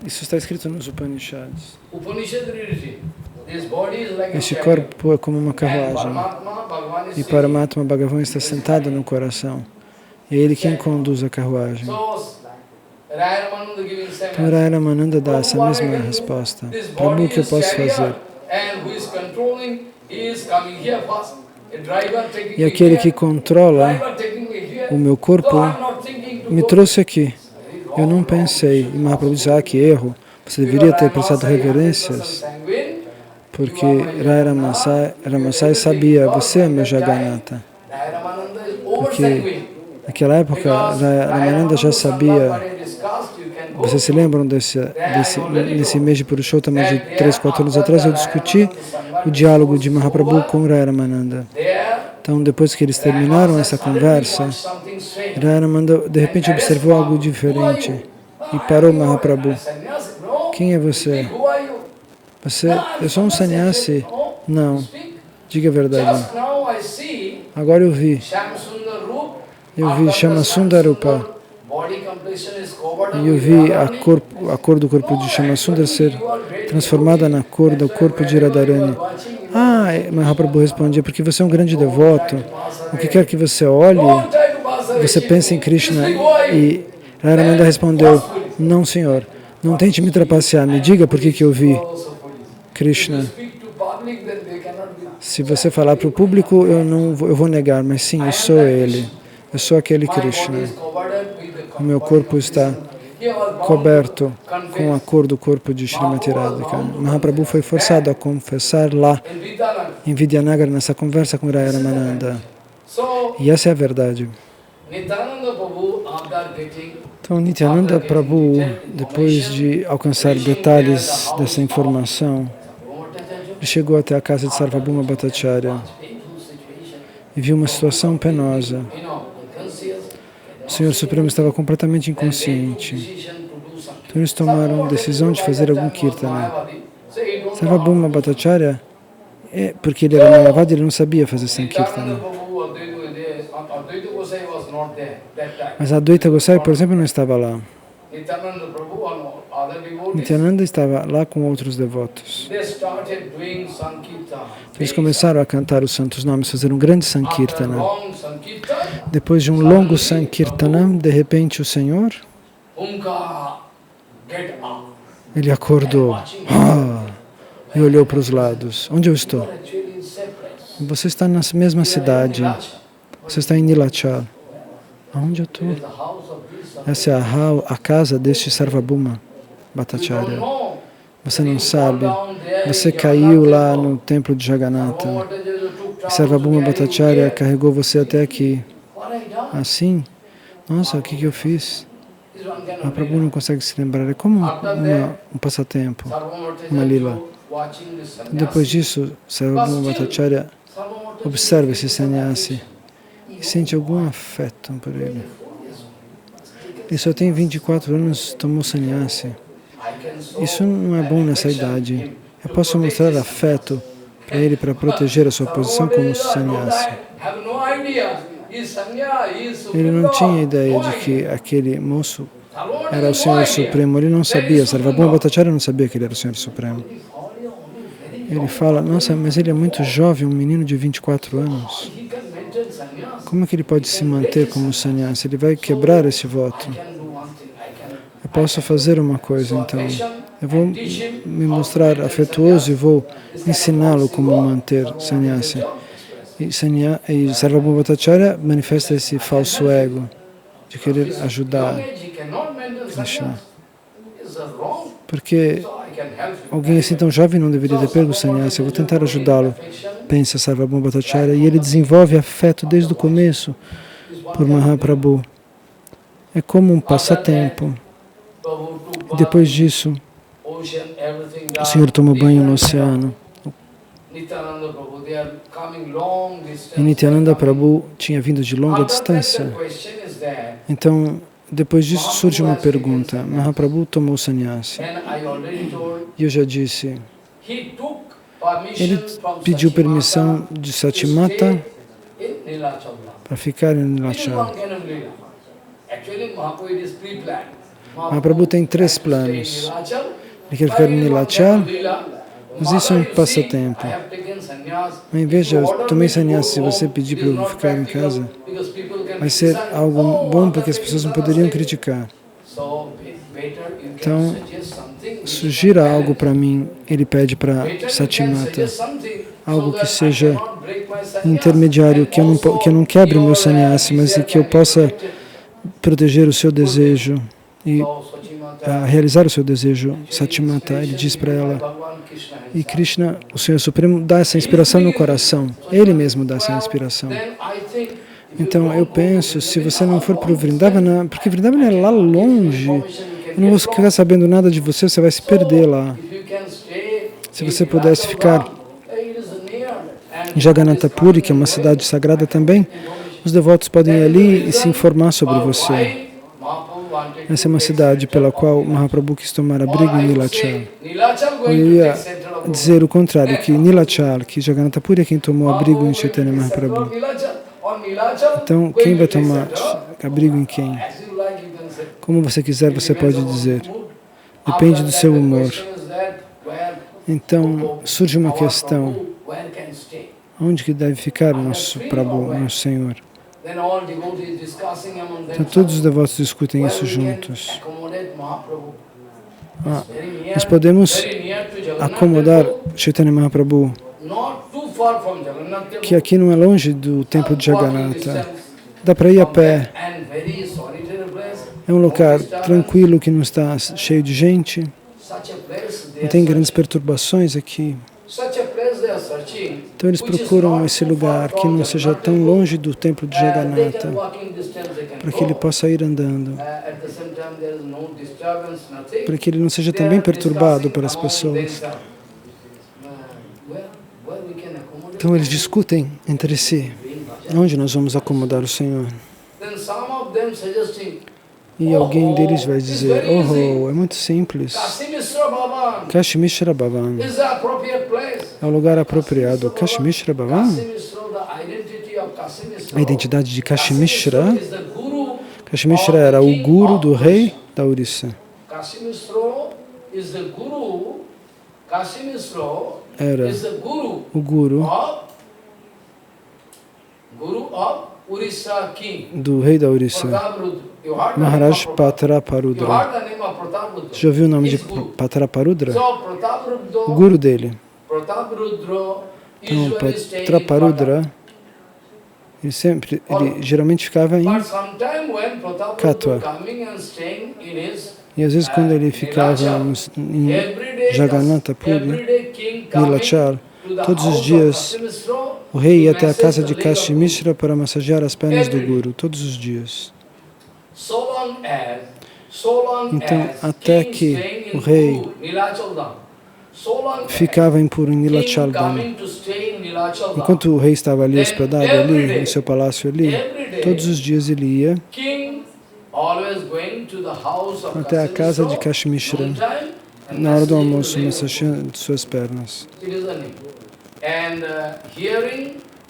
Isso está escrito nos Upanishads. Este corpo é como uma carruagem. E Paramatma Bhagavan está sentado no coração. E é ele quem conduz a carruagem. Então Raya Ramananda dá essa mesma resposta. Prabhu, o que eu posso fazer? E aquele que controla o meu corpo me trouxe aqui. Eu não pensei. E Mahaprabhu diz: que erro. Você deveria ter prestado reverências. Porque Raya Ramasai sabia: você é meu Jagannatha. Porque naquela época Raya Ramananda já sabia. Vocês se lembram nesse mês de Purushottama de 3, 4 anos atrás, eu discuti o diálogo de Mahaprabhu com Raya Ramananda. Então, depois que eles terminaram essa conversa, Raya Ramananda de repente observou algo diferente e parou Mahaprabhu. Quem é você? Eu sou um sannyasi? Não. Diga a verdade. Agora eu vi Shama Sundarupa. E eu vi a cor do corpo de Shama Sundar ser transformada na cor do corpo de Radharani. Mahaprabhu respondia: porque você é um grande devoto. O que quer que você olhe, você pensa em Krishna. E Raya Ramananda respondeu: não, senhor. Não tente me trapacear. Me diga por que eu vi Krishna. Se você falar para o público, eu vou negar, mas sim, eu sou ele. Eu sou aquele Krishna. O meu corpo está coberto com a cor do corpo de Srimati Radhika. Mahaprabhu foi forçado a confessar lá, em Vidyanagar, nessa conversa com Raya Ramananda. E essa é a verdade. Então, Nityananda Prabhu, depois de alcançar detalhes dessa informação, ele chegou até a casa de Sarvabhauma Bhattacharya e viu uma situação penosa. O Senhor Supremo estava completamente inconsciente. Então eles tomaram a decisão de fazer algum kirtana. Sarvabhauma Bhattacharya, porque ele era Mayavadi, ele não sabia fazer Sankirtana. Mas Advaita Gosai, por exemplo, não estava lá. Nityananda estava lá com outros devotos. Eles começaram a cantar os santos nomes, fazer um grande Sankirtana. Depois de um longo Sankirtana, de repente o Senhor, ele acordou e olhou para os lados. Onde eu estou? Você está na mesma cidade. Você está em Nilachal. Aonde eu estou? Essa é a casa deste Sarvabhauma Bhattacharya. Você não sabe. Você caiu lá no templo de Jagannatha. E Sarvabhauma Bhattacharya carregou você até aqui. Assim? Nossa, o que eu fiz? Mahaprabhu não consegue se lembrar. É como um passatempo, uma lila. Depois disso, Sarvabhauma Bhattacharya observa esse sannyasi e sente algum afeto por ele. Ele só tem 24 anos, tomou sannyasi. Isso não é bom nessa idade. Eu posso mostrar afeto para ele para proteger a sua posição como sannyasi. Ele não tinha ideia de que aquele moço era o Senhor Supremo. Ele não sabia, Sarvabhauma Bhattacharya não sabia que ele era o Senhor Supremo. Ele fala, nossa, mas ele é muito jovem, um menino de 24 anos. Como é que ele pode se manter como sannyasi? Ele vai quebrar esse voto. Eu posso fazer uma coisa, então. Eu vou me mostrar afetuoso e vou ensiná-lo como manter sannyasi. E Sarvabhauma Bhattacharya manifesta esse falso ego de querer ajudar Krishna. Porque alguém assim tão jovem não deveria ter pego o sannyasi. Eu vou tentar ajudá-lo, pensa Sarvabhauma Bhattacharya. E ele desenvolve afeto desde o começo por Mahaprabhu. É como um passatempo. E depois disso, o Senhor tomou banho no oceano. E Nityananda Prabhu tinha vindo de longa distância. Então, depois disso surge uma pergunta. Mahaprabhu tomou sannyasi. E eu já disse, ele pediu permissão de Satimata para ficar em Nilachal. Mahaprabhu tem 3 planos. Ele quer ficar em Nilachal, mas isso é um passatempo. Mas veja, eu tomei sannyasi, se você pedir para eu ficar em casa, vai ser algo bom porque as pessoas não poderiam criticar. Então, sugira algo para mim, ele pede para Satimata, algo que seja intermediário, que eu não quebre o meu sannyasi, mas que eu possa proteger o seu desejo e realizar o seu desejo. Satimata, ele diz para ela, e Krishna, o Senhor Supremo, dá essa inspiração no coração. Ele mesmo dá essa inspiração. Então, eu penso, se você não for para o Vrindavana, porque Vrindavana é lá longe, eu não vou ficar sabendo nada de você, você vai se perder lá. Se você pudesse ficar em Jagannatha Puri, que é uma cidade sagrada também, os devotos podem ir ali e se informar sobre você. Essa é uma cidade pela qual Mahaprabhu quis tomar abrigo em Nilachal. Eu ia dizer o contrário, que Nilachal, que Jagannatha Puri é quem tomou abrigo em Chaitanya Mahaprabhu. Então, quem vai tomar abrigo em quem? Como você quiser, você pode dizer. Depende do seu humor. Então, surge uma questão. Onde que deve ficar o nosso Prabhu, nosso Senhor? Então, todos os devotos discutem isso juntos. Nós podemos acomodar Chaitanya Mahaprabhu, que aqui não é longe do templo de Jagannatha. Dá para ir a pé. É um lugar tranquilo que não está cheio de gente. Não tem grandes perturbações aqui. Então eles procuram esse lugar que não seja tão longe do templo de Jagannatha, para que ele possa ir andando, para que ele não seja também perturbado pelas pessoas. Então eles discutem entre si, onde nós vamos acomodar o Senhor. E alguém deles vai dizer, oh, é muito simples. Kashi Mishra Bhavan é o lugar apropriado. Kashi Mishra Bhavan? A identidade de Kashi Mishra. Kashi Mishra era o guru do rei da Orissa. Era o guru do rei da Orissa, Maharaj Pratabhrudra. Você já ouviu o nome de Pratabhrudra? O guru dele. Então, Pratabhrudra, ele geralmente ficava em Katwa. E às vezes quando ele ficava em Jagannatha Puri, Nilachal, todos os dias o rei ia até a casa de Kashi Mishra para massagear as pernas do guru, todos os dias. Então, até que o rei ficava em Puri, Nilachal Dham. Enquanto o rei estava ali hospedado, ali, no seu palácio ali, todos os dias ele ia até a casa de Kashi Mishra, na hora do almoço, massageando suas pernas.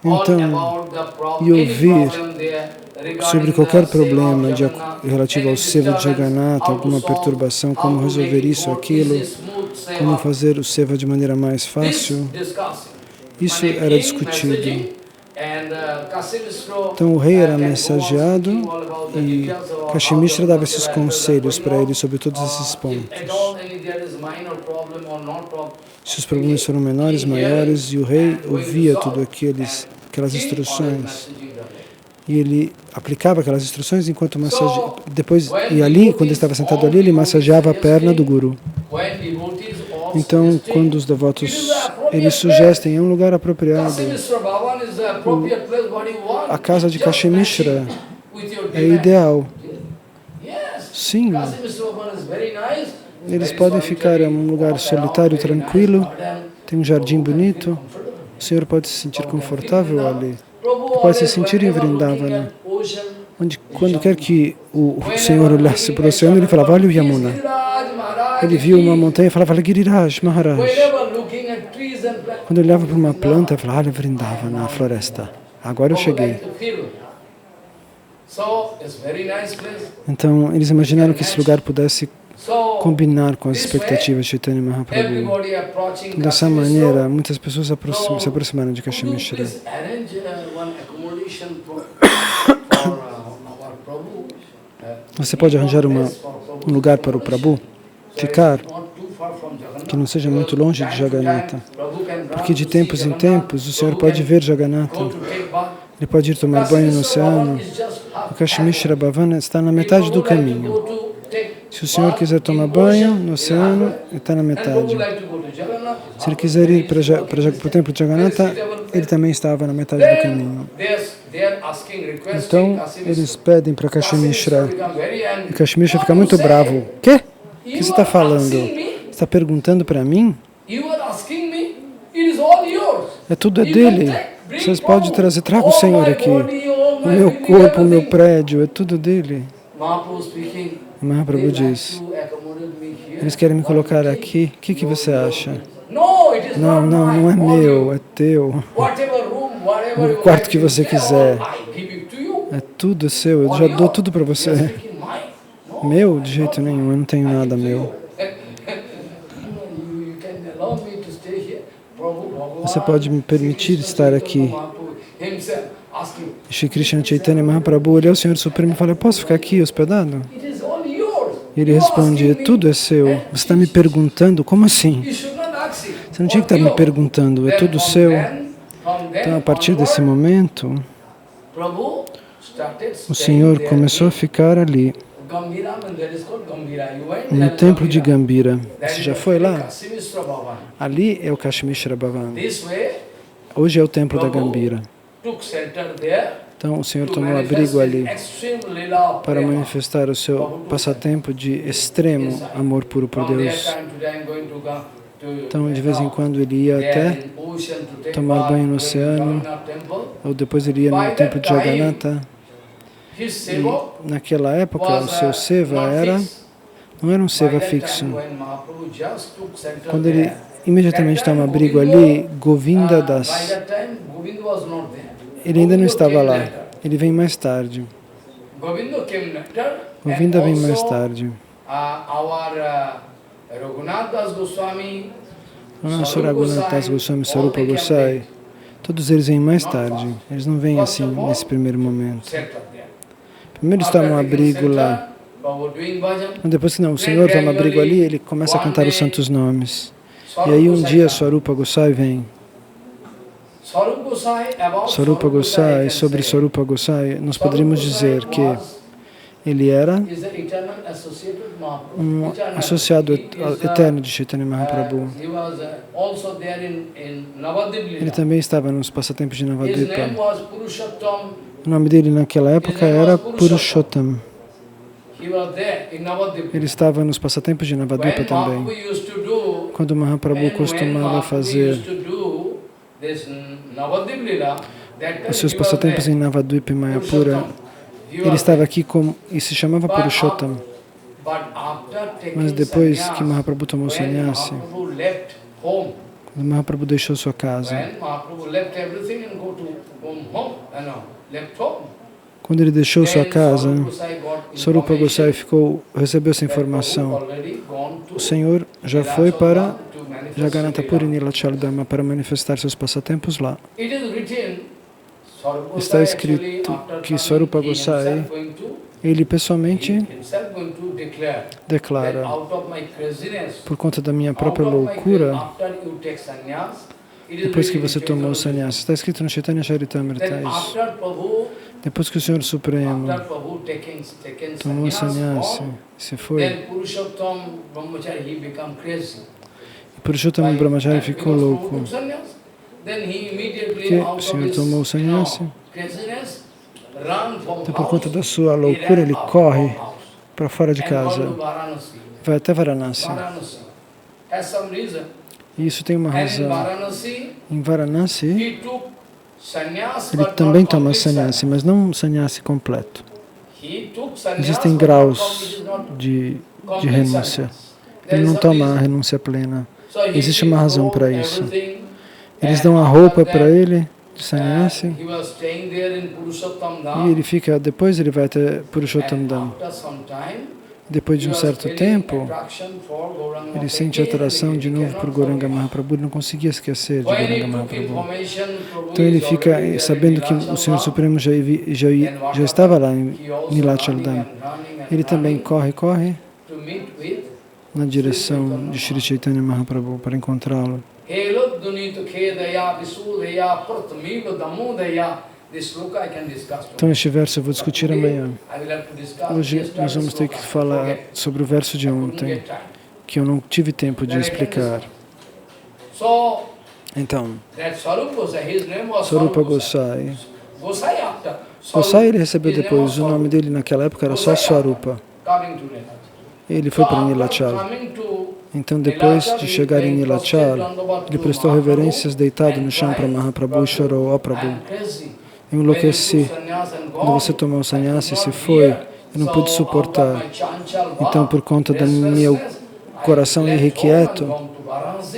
Então, e ouvir sobre qualquer problema relativo ao seva de Jagannatha, alguma perturbação, como resolver isso, aquilo, como fazer o seva de maneira mais fácil, isso era discutido. Então o rei era mensageado e Kashimishra dava esses conselhos para ele sobre todos esses pontos. Se os problemas foram menores, maiores, e o rei ouvia tudo aquelas instruções. E ele aplicava aquelas instruções enquanto massageava. Depois, e ali, quando ele estava sentado ali, ele massageava a perna do guru. Então, quando os devotos eles sugestem, é um lugar apropriado. A casa de Kashimishra é ideal. Sim. Eles podem ficar em um lugar solitário, tranquilo, tem um jardim bonito. O Senhor pode se sentir confortável ali. Pode se sentir em Vrindavana. Onde, quando quer que o Senhor olhasse para o oceano, ele falava, olha o Yamuna. Ele viu uma montanha e falava, olha Giriraj Maharaj. Quando ele olhava para uma planta, ele falava, olha Vrindavana, a floresta. Agora eu cheguei. Então, eles imaginaram que esse lugar pudesse combinar com as expectativas de Chaitanya Mahaprabhu. Dessa maneira, muitas pessoas se aproximaram de Kashimishra. Você pode arranjar um lugar para o Prabhu ficar, que não seja muito longe de Jagannatha, porque de tempos em tempos o Senhor pode ver Jagannatha, ele pode ir tomar banho no oceano. O Kashimishra Bhavan está na metade do caminho. Se o Senhor quiser tomar banho no oceano, ele está na metade. Se ele quiser ir para o templo de Jagannatha, ele também estava na metade do caminho. Então, eles pedem para Kashimishra, e Kashimishra fica muito bravo. Quê? O que você está falando? Você está perguntando para mim? É tudo dele. Vocês podem trazer, traga o Senhor aqui. O meu corpo, o meu prédio, é tudo dele. Mahaprabhu diz, eles querem me colocar aqui, o que você acha? Não, não é meu, é teu. O quarto que você quiser. É tudo seu, eu já dou tudo para você. Meu? De jeito nenhum, eu não tenho nada meu. Você pode me permitir estar aqui? Shri Krishna Chaitanya Mahaprabhu olhou o Senhor Supremo e falou, eu posso ficar aqui hospedado? Ele responde, tudo é seu. Você está me perguntando? Como assim? Você não tinha que estar me perguntando, é tudo seu. Então, a partir desse momento, o Senhor começou a ficar ali, no templo de Gambhira. Você já foi lá? Ali é o Kashimishra Bhavan. Hoje é o templo da Gambhira. Então o Senhor tomou abrigo ali para manifestar o seu passatempo de extremo amor puro por Deus. Então de vez em quando ele ia até tomar banho no oceano, ou depois ele ia no templo de Jagannatha. E naquela época o seu seva não era um seva fixo. Quando ele imediatamente toma abrigo ali, Govinda Das, ele ainda não estava lá, ele vem mais tarde. Govinda vem mais tarde. O nosso Raghunath Das Goswami, Sarupa Gosai, todos eles vêm mais tarde, eles não vêm assim nesse primeiro momento. Primeiro eles tomam abrigo lá. Depois que não, o Senhor toma abrigo ali, ele começa a cantar os santos nomes. E aí um dia Swarupa Gosai vem. Swarupa Gosai, sobre Swarupa Gosai, nós poderíamos dizer que ele era um associado eterno de Chaitanya Mahaprabhu. Ele também estava nos passatempos de Navadvipa. O nome dele naquela época era Purushottam. Ele estava nos passatempos de Navadvipa também. Quando Mahaprabhu costumava fazer os seus passatempos em Navadvipa e Mayapura, ele estava aqui e se chamava Purushottam. Mas depois que Mahaprabhu tomou sannyasi, Quando Mahaprabhu deixou sua casa, When Mahaprabhu left everything and go to home, left home. quando ele deixou sua Then casa, Swarupa Gosai got Sarupa Gosai information recebeu essa that Prabhu informação. already gone to O Senhor já foi para to manifest Jagannatha Puri Leela. Nilachal Dharma para manifestar seus passatempos lá. It is written, Swarupa Está Gosai escrito actually, que after Swarupa coming, he Gosai, himself going to ele pessoalmente going to declare that declara, out of my craziness, por conta da minha própria out of my loucura, after you take sannyas, it is depois que written você in tomou o Chaitanya sannyasa, está escrito no Chaitanya Charitamrita that isso. after Prabhu, Depois que o Senhor Supremo after Prabhu taken tomou o sannyas, sannyasa e se foi, then Purushottam Brahmachari, he become crazy. e Purushottam Brahmachari ficou Because louco. Prabhu took sannyas, then he immediately Porque o out of Senhor his, tomou o sannyasa, craziness, run from então por conta house, da sua he loucura ran ele out corre from house para fora de and gone casa, to Varanasi. vai até Varanasi. Varanasi has some reason. E isso tem uma And in razão. Varanasi, Em Varanasi, he took sannyas, ele but também not toma complete sannyasi, mas não um sannyasi completo. He took sannyas, Existem but not graus complete, de complete renúncia. sannyas. There Ele is não some toma a reason. renúncia plena. So he Existe uma razão took para isso. everything, Eles and dão a after roupa that, para ele de sannyasi he was staying there in Purushottam e Dham, ele fica, depois ele vai até Purushottam and Dham. after some time, Depois he de um was certo feeling tempo, attraction for Gauranga ele sente Mahaprabhu. atração de novo por Gauranga Mahaprabhu, ele não conseguia esquecer de When he Gauranga took Mahaprabhu. information, Prabhu Então ele is fica already there in sabendo que o Nilachal Senhor Dham, Supremo já estava lá em Nilachal Dham. Ele também corre to meet with na direção de Sri Chaitanya Mahaprabhu para encontrá-lo. Helodunito Khedaya Visudaya Pratmilo Damodaya. This sloka I can discuss. Então este verso eu vou discutir amanhã. I will have to discuss Hoje yesterday's nós vamos ter que sloka. falar Forget. sobre o verso de Couldn't ontem, get time. que eu não tive tempo de Then I can explicar. discuss. So Então, that Swarupa Gosai, his name was Sarupa Swarupa Gosai. Gosai. Gosai after. Gosai ele recebeu His name depois, was o nome Swarupa. dele naquela época era só Swarupa. Coming to Nilachal. Ele foi para So after Nilachal. coming to Então depois de chegar em Nilachal, ele prestou reverências deitado no chão para Mahaprabhu e chorou, ó Prabhu, I'm crazy. eu enlouqueci. Quando você tomou o sannyasa e se foi, eu não pude suportar. Então, por conta do meu coração irrequieto,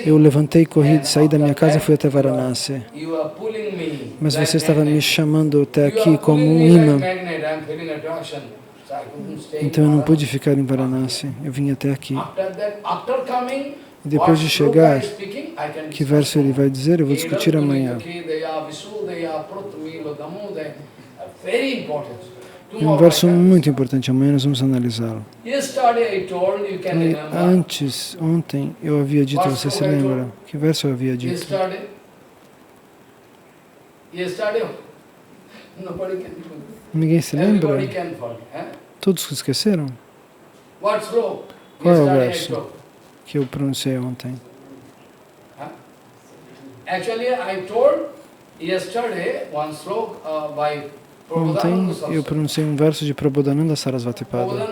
eu levantei, corri, saí da minha casa e fui até Varanasi. Mas você estava me chamando até aqui como um imã. Então eu não pude ficar em Varanasi. Eu vim até aqui. E depois de chegar, que verso ele vai dizer, eu vou discutir amanhã. É um verso muito importante, amanhã nós vamos analisá-lo. Ontem eu havia dito, você se lembra? Que verso eu havia dito? Ninguém se lembra? Todos esqueceram? Qual é o verso que eu pronunciei ontem? Ontem eu pronunciei um verso de Prabodhananda Sarasvati Pada.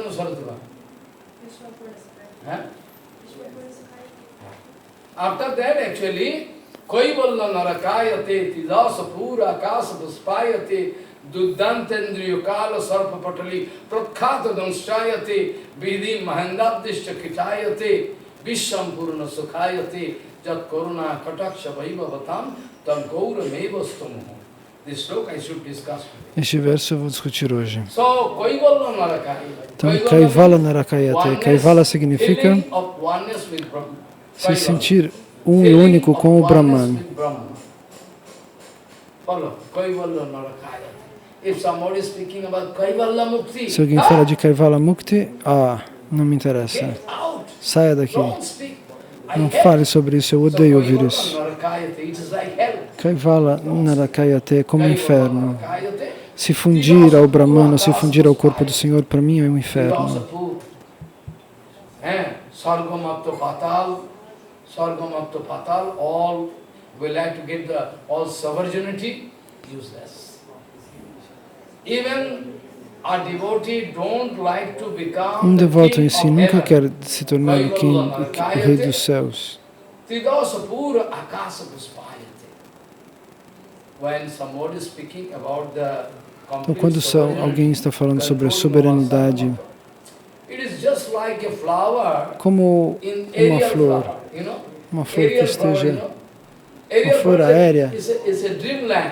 After that, actually, Koivalla Narakayate, Tidasa Pura, Akasa Puspayate, Duddantendriyo Kala Sarpa Patali, Prakhata Danshayate, Vidhi Mahendabdishta Kitayate, Visham Purna Sukhayate, Jat Koruna Kataksha Vaiva Vatam, Tam Gaura Mevastamuhu. This sloka I should discuss. Este verso eu vou discutir hoje. So, Koivalla Narakayate. Então, Kaivala Narakayate. Kaivala significa se sentir um e único com o Brahman. Se alguém fala de Kaivala Mukti, não me interessa. Saia daqui. Não fale sobre isso, eu odeio ouvir isso. Kaivala Narakayate é como inferno. Se fundir ao Brahman, se fundir ao corpo do Senhor, para mim é um inferno. Sargamapta Patal, all we like to get all sovereignty, useless. Even a devotee don't like to become Devoto em si nunca quer se tornar o rei dos céus. Tridasapura Akasa Puspayate. When somebody is speaking about the Então, quando alguém está falando sobre a soberanidade, como uma flor que esteja uma flor aérea. It's a dreamland.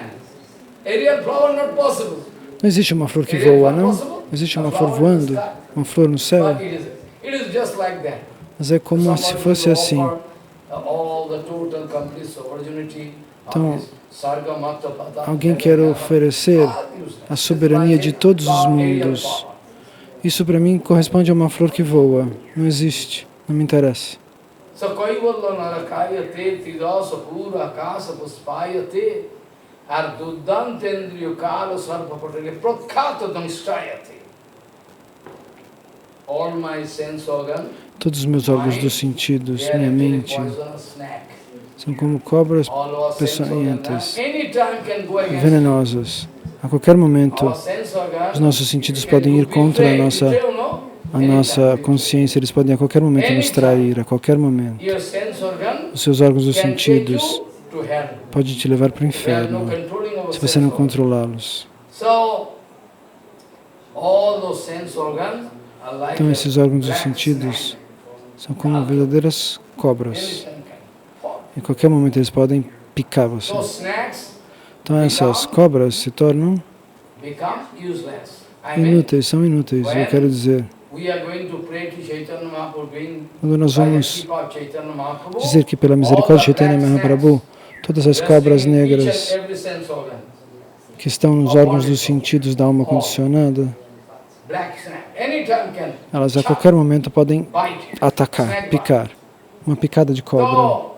Aerial flower not possible. Não existe uma flor que voa, não? Não existe uma flor voando, uma flor no céu. It is just like that. Mas é como se fosse assim. Então, alguém quer oferecer a soberania de todos os mundos. Isso para mim corresponde a uma flor que voa. Não existe, não me interessa. Todos os meus órgãos dos sentidos, minha mente, são como cobras peçonhentas, venenosas. A qualquer momento, os nossos sentidos podem ir contra a nossa consciência, eles podem a qualquer momento nos trair, a qualquer momento. Os seus órgãos dos sentidos podem te levar para o inferno, se você não controlá-los. Então, esses órgãos dos sentidos são como verdadeiras cobras. Em qualquer momento eles podem picar você. Então essas cobras se tornam inúteis, são inúteis, eu quero dizer. Quando nós vamos dizer que pela misericórdia de Chaitanya Mahaprabhu, todas as cobras negras que estão nos órgãos dos sentidos da alma condicionada, elas a qualquer momento podem atacar, picar, uma picada de cobra.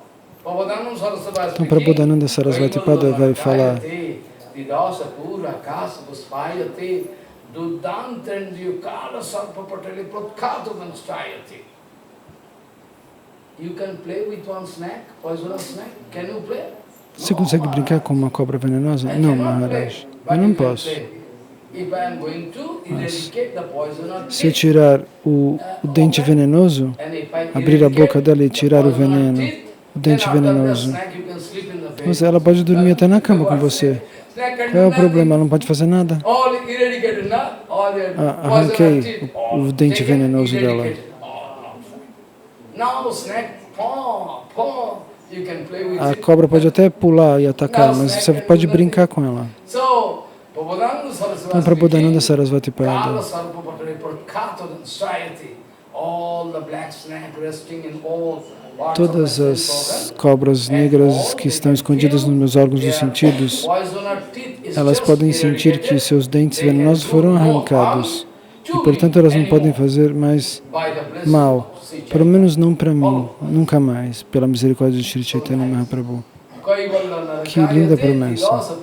Então, Prabodhananda Sarasvati Pada vai falar: você consegue brincar com uma cobra venenosa? Não, Maharaj, eu não posso. Mas, se eu tirar o dente venenoso, abrir a boca dela e tirar o veneno, o dente venenoso, ela pode dormir até na cama com você. Qual é o problema? Ela não pode fazer nada. Arranquei o dente venenoso dela. A cobra pode até pular e atacar, mas você pode brincar com ela. Então, Prabodhananda Sarasvati Pada, todas as cobras negras que estão escondidas nos meus órgãos dos sentidos, elas podem sentir que seus dentes venenosos foram arrancados e, portanto, elas não podem fazer mais mal, pelo menos não para mim, nunca mais, pela misericórdia de Shri Chaitanya Mahaprabhu. Que linda promessa.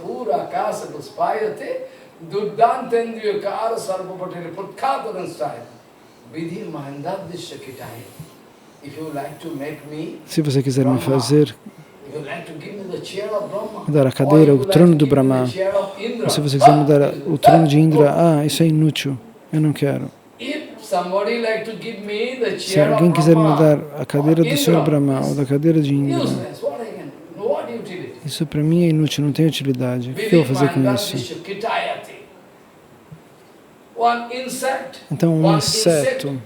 Se você quiser me fazer, me dar a cadeira, o trono do Brahma, ou se você quiser me dar o trono de Indra, isso é inútil, eu não quero. Se alguém quiser me dar a cadeira do Senhor Brahma ou da cadeira de Indra, isso para mim é inútil, não tem utilidade. O que eu vou fazer com isso? Então, um inseto.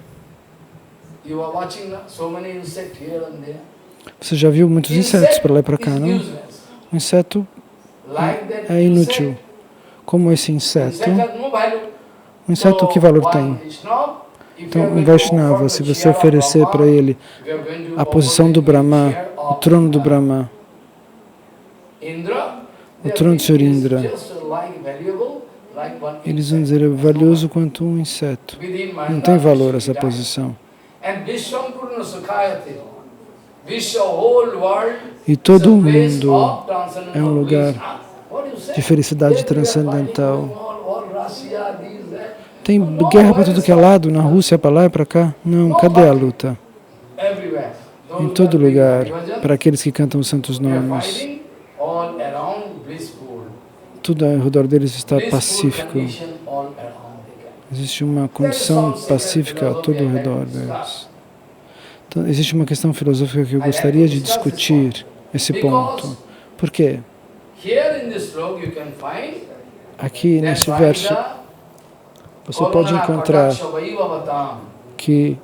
Você já viu muitos insetos para lá e para cá, não? Um inseto é inútil. Como esse inseto? Um inseto, que valor tem? Então, um Vaishnava, se você oferecer para ele a posição do Brahma, o trono do Brahma, o trono do Senhor Indra, eles vão dizer, é valioso quanto um inseto. Não tem valor essa posição. E todo o mundo é um lugar de felicidade transcendental. Tem guerra para tudo que é lado, na Rússia, para lá e para cá. Não, cadê a luta? Em todo lugar, para aqueles que cantam os santos nomes. Tudo ao redor deles está pacífico. Existe uma condição pacífica a todo o redor deles. Então, existe uma questão filosófica que eu gostaria de discutir, esse ponto. Por quê? Aqui nesse verso, você pode encontrar que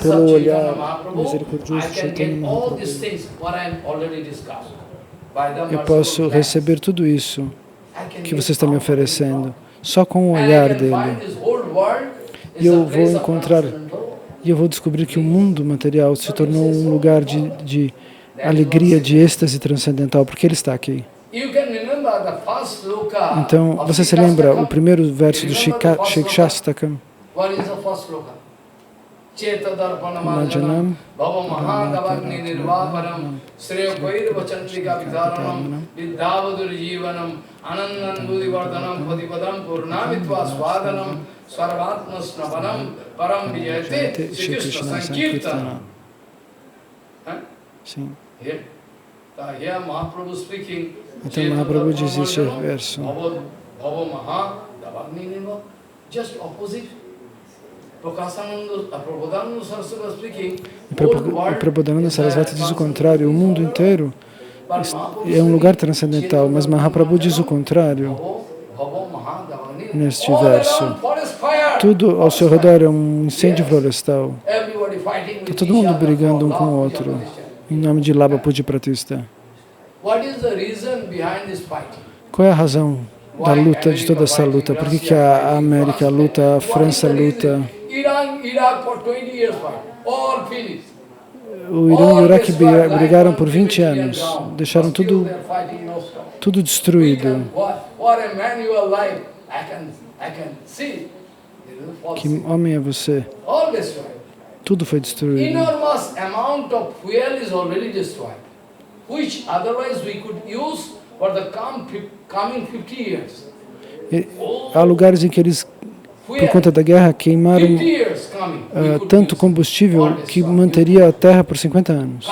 Pelo olhar misericordioso de Chaitanya Mahaprabhu, eu posso receber tudo isso que você está me oferecendo, só com o olhar dele. E eu vou encontrar, e eu vou descobrir que o mundo material se tornou um lugar de alegria, de êxtase transcendental, porque ele está aqui. Então, você se lembra o primeiro verso do Shikshastakam? Majanam Bhavamahadavagninirvaparam Sreyapairvachandrika Vidyavadur Jivanam Anandanbudivardhanam Padipadam Purnamitva Swadanam Swaravatma Snavanam Param Vijayate Shri Krishna Sankirtanam. Sim. Então Mahaprabhu diz esse verso. E Prabodhananda Sarasvati diz o contrário, o mundo inteiro é um lugar transcendental, mas Mahaprabhu diz o contrário neste verso. Tudo ao seu redor é um incêndio florestal. Está todo mundo brigando um com o outro, em nome de Labha Puja Pratista. Qual é a razão da luta, de toda essa luta? Por que a América luta, a França luta? O Irã e o Iraque brigaram por 20 anos, deixaram tudo destruído. Que homem é você? Tudo foi destruído. E há lugares em que eles, por conta da guerra, queimaram tanto combustível que manteria a terra por 50 anos.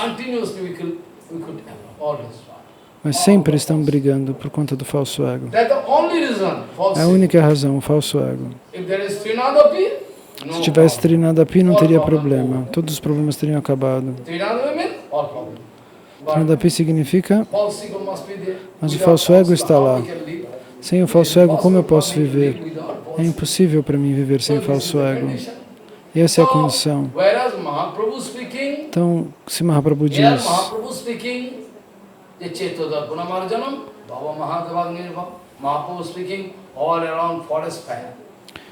Mas sempre estão brigando por conta do falso ego. É a única razão, o falso ego. Se tivesse Trinadapi, não teria problema. Todos os problemas teriam acabado. Trinadapi significa, mas o falso ego está lá. Sem o falso ego, como eu posso viver? É impossível para mim viver sem falso ego. E essa é a condição. Então, se Mahaprabhu diz,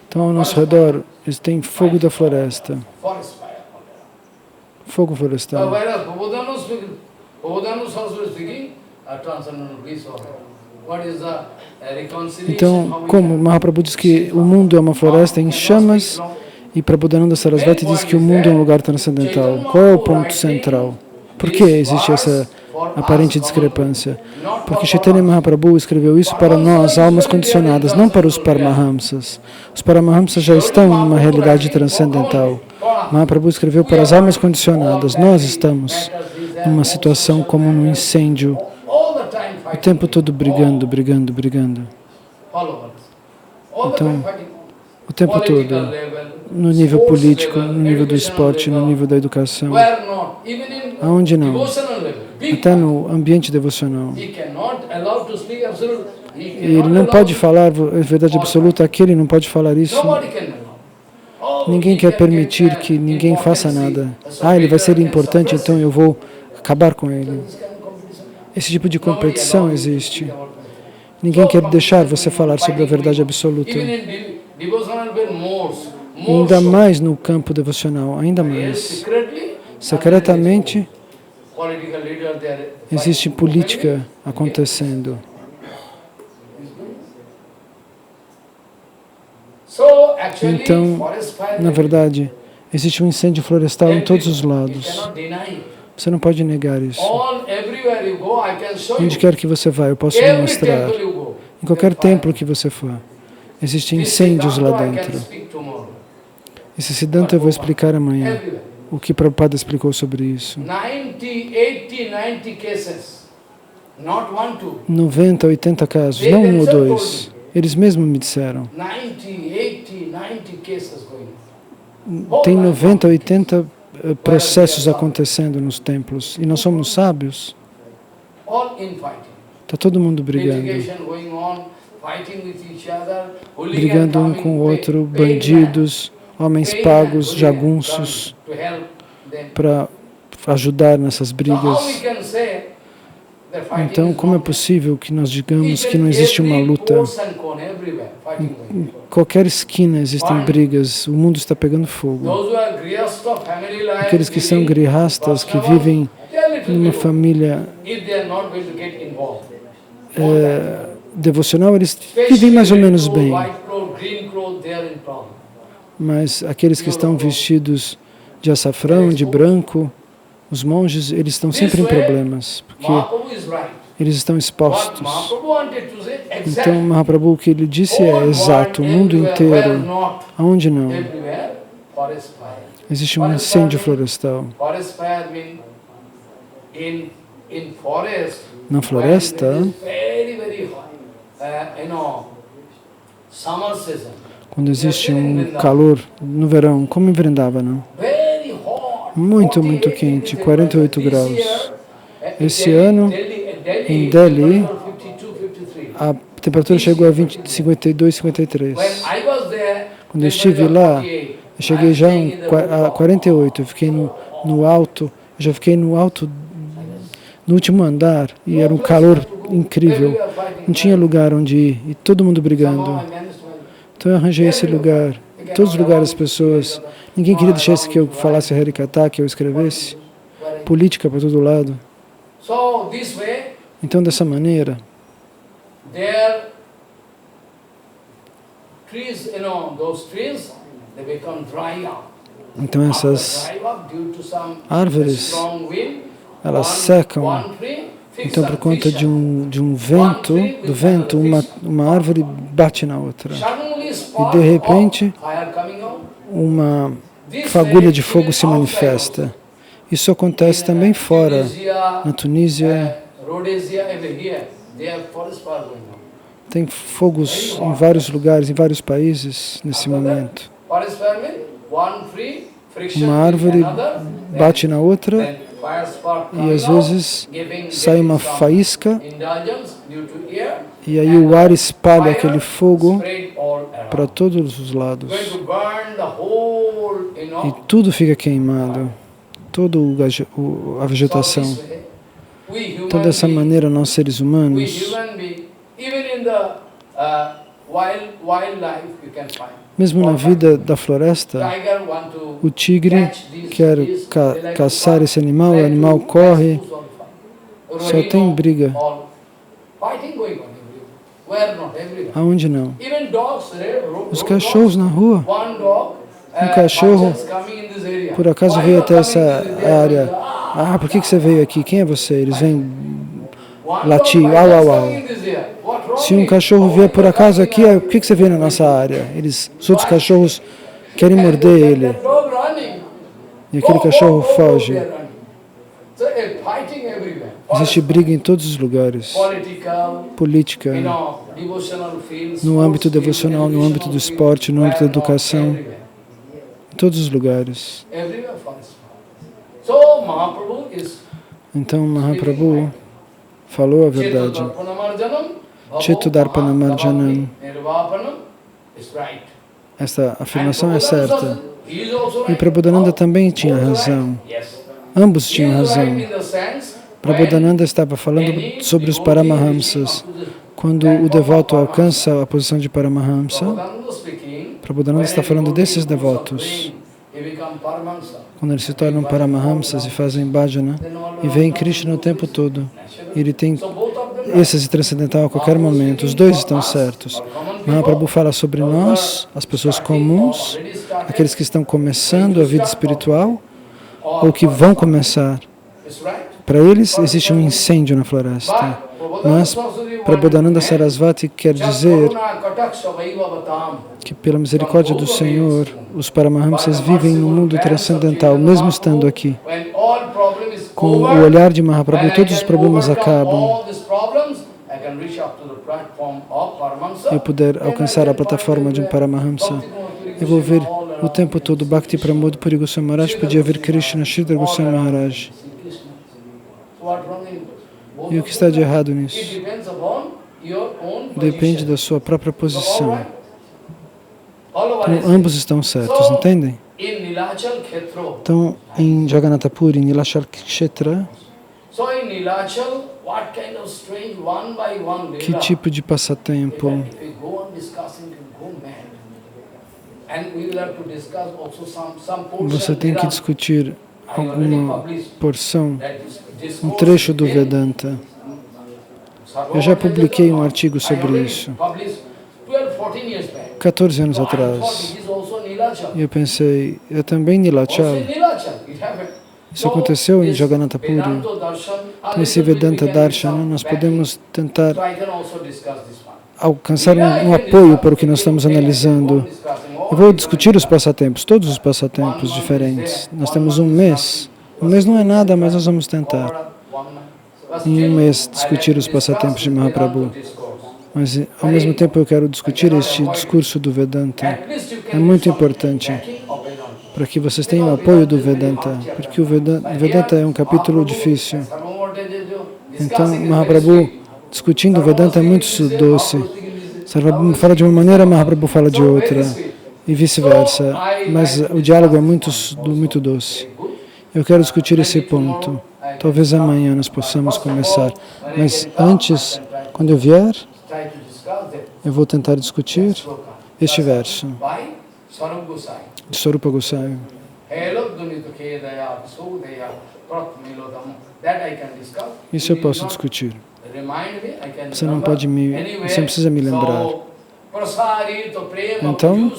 então ao nosso redor tem fogo da floresta, fogo florestal. Então, como Mahaprabhu diz que o mundo é uma floresta em chamas, e Prabodhananda Sarasvati diz que o mundo é um lugar transcendental. Qual é o ponto central? Por que existe essa aparente discrepância? Porque Chaitanya Mahaprabhu escreveu isso para nós, almas condicionadas, não para os Paramahamsas. Os Paramahamsas já estão em uma realidade transcendental. Mahaprabhu escreveu para as almas condicionadas. Nós estamos em uma situação como num incêndio, o tempo todo brigando. Então, o tempo todo, no nível político, no nível do esporte, no nível da educação, aonde não? Até no ambiente devocional. Ele não pode falar a verdade absoluta, aquele não pode falar isso. Ninguém quer permitir que ninguém faça nada. Ele vai ser importante, então eu vou acabar com ele. Esse tipo de competição existe. Ninguém quer deixar você falar sobre a verdade absoluta. Ainda mais no campo devocional, ainda mais. Secretamente, existe política acontecendo. Então, na verdade, existe um incêndio florestal em todos os lados. Você não pode negar isso. Onde quer que você vá, eu posso lhe mostrar. Em qualquer templo que você for, existem incêndios lá dentro. Esse Siddhanta eu vou explicar amanhã. O que Prabhupada explicou sobre isso. 90, 80 casos, não um ou dois. Eles mesmos me disseram. Tem 90, 80 processos acontecendo nos templos. E nós somos sábios. Está todo mundo brigando. Brigando um com o outro, bandidos, homens pagos, jagunços, para ajudar nessas brigas. Então, como é possível que nós digamos que não existe uma luta? Em qualquer esquina existem brigas, o mundo está pegando fogo. Aqueles que são grihastas, que vivem numa família devocional, eles vivem mais ou menos bem. Mas aqueles que estão vestidos de açafrão, de branco, os monges, eles estão sempre em problemas, porque eles estão expostos. Então, Mahaprabhu, o que ele disse é exato, o mundo inteiro. Aonde não? Existe um incêndio florestal. Na floresta, quando existe um calor no verão, como em Vrindavana, muito, muito quente, 48 graus. Esse ano, em Delhi, a temperatura chegou a 52, 53. Quando eu estive lá, eu cheguei já a 48, eu fiquei no alto, já fiquei no alto, no último andar, e era um calor incrível. Não tinha lugar onde ir, e todo mundo brigando. Então eu arranjei esse lugar. Em todos os lugares as pessoas, ninguém queria deixar que eu falasse Harikatha, que eu escrevesse. Política para todo lado. Então, dessa maneira, então essas árvores, elas secam. Então, por conta de um vento, uma árvore bate na outra. E, de repente, uma fagulha de fogo se manifesta. Isso acontece também fora, na Tunísia. Tem fogos em vários lugares, em vários países, nesse momento. Uma árvore bate na outra e, às vezes, sai uma faísca e aí o ar espalha aquele fogo para todos os lados. E tudo fica queimado, toda a vegetação. Então, dessa maneira, nós seres humanos, mesmo na vida da floresta, o tigre quer caçar esse animal, o animal corre, só tem briga. Aonde não? Os cachorros na rua. Um cachorro, por acaso, veio até essa área. Ah, por que você veio aqui? Quem é você? Eles vêm latir, au, au, au. Se um cachorro vier por acaso aqui, por que você veio na nossa área? Os outros cachorros querem morder ele. E aquele cachorro foge. Existe briga em todos os lugares. Política, no âmbito devocional, no âmbito do esporte, no âmbito da educação. Em todos os lugares. Então, Mahaprabhu falou a verdade. Chitudarpanamarjanam. Esta afirmação é certa. E Prabodhananda também tinha razão. Ambos tinham razão. Prabodhananda estava falando sobre os Paramahamsas. Quando o devoto alcança a posição de Paramahamsa, Prabodhananda está falando desses devotos. Quando eles se tornam Paramahamsas e fazem bhajana e veem Krishna o tempo todo, ele tem êxtase transcendental a qualquer momento. Os dois estão certos. Mahaprabhu fala sobre nós, as pessoas comuns, aqueles que estão começando a vida espiritual ou que vão começar. Para eles existe um incêndio na floresta. Mas Prabodhananda Sarasvati quer dizer que, pela misericórdia do Senhor, os Paramahamsas vivem no mundo transcendental, mesmo estando aqui. Com o olhar de Mahaprabhu, todos os problemas acabam. Eu puder alcançar a plataforma de um Paramahamsa, eu vou ver o tempo todo Bhakti Pramod Puri Goswami Maharaj, podia ver Krishna, Sridhar Goswami Maharaj. E o que está de errado nisso? Depende da sua própria posição. Então, ambos estão certos, entendem? Então, em Jagannatha Puri, em Nilachal Kshetra, que tipo de passatempo? Você tem que discutir alguma porção, um trecho do Vedanta. Eu já publiquei um artigo sobre isso, 14 anos atrás. E eu pensei, é também Nilachal. Isso aconteceu em Jagannatha Puri. Com esse Vedanta Darshana, nós podemos tentar alcançar um apoio para o que nós estamos analisando. Eu vou discutir os passatempos, todos os passatempos diferentes. Nós temos um mês. Um mês não é nada, mas nós vamos tentar, em um mês, discutir os passatempos de Mahaprabhu. Mas, ao mesmo tempo, eu quero discutir este discurso do Vedanta. É muito importante para que vocês tenham o apoio do Vedanta, porque o Vedanta é um capítulo difícil. Então, Mahaprabhu, discutindo o Vedanta, é muito doce. Sarvabhauma fala de uma maneira, Mahaprabhu fala de outra, e vice-versa. Mas o diálogo é muito doce. Eu quero discutir esse ponto. Talvez amanhã nós possamos começar. Mas antes, quando eu vier, eu vou tentar discutir este verso de Swarupa Goswami. Isso eu posso discutir. Você não pode você não precisa me lembrar. Então,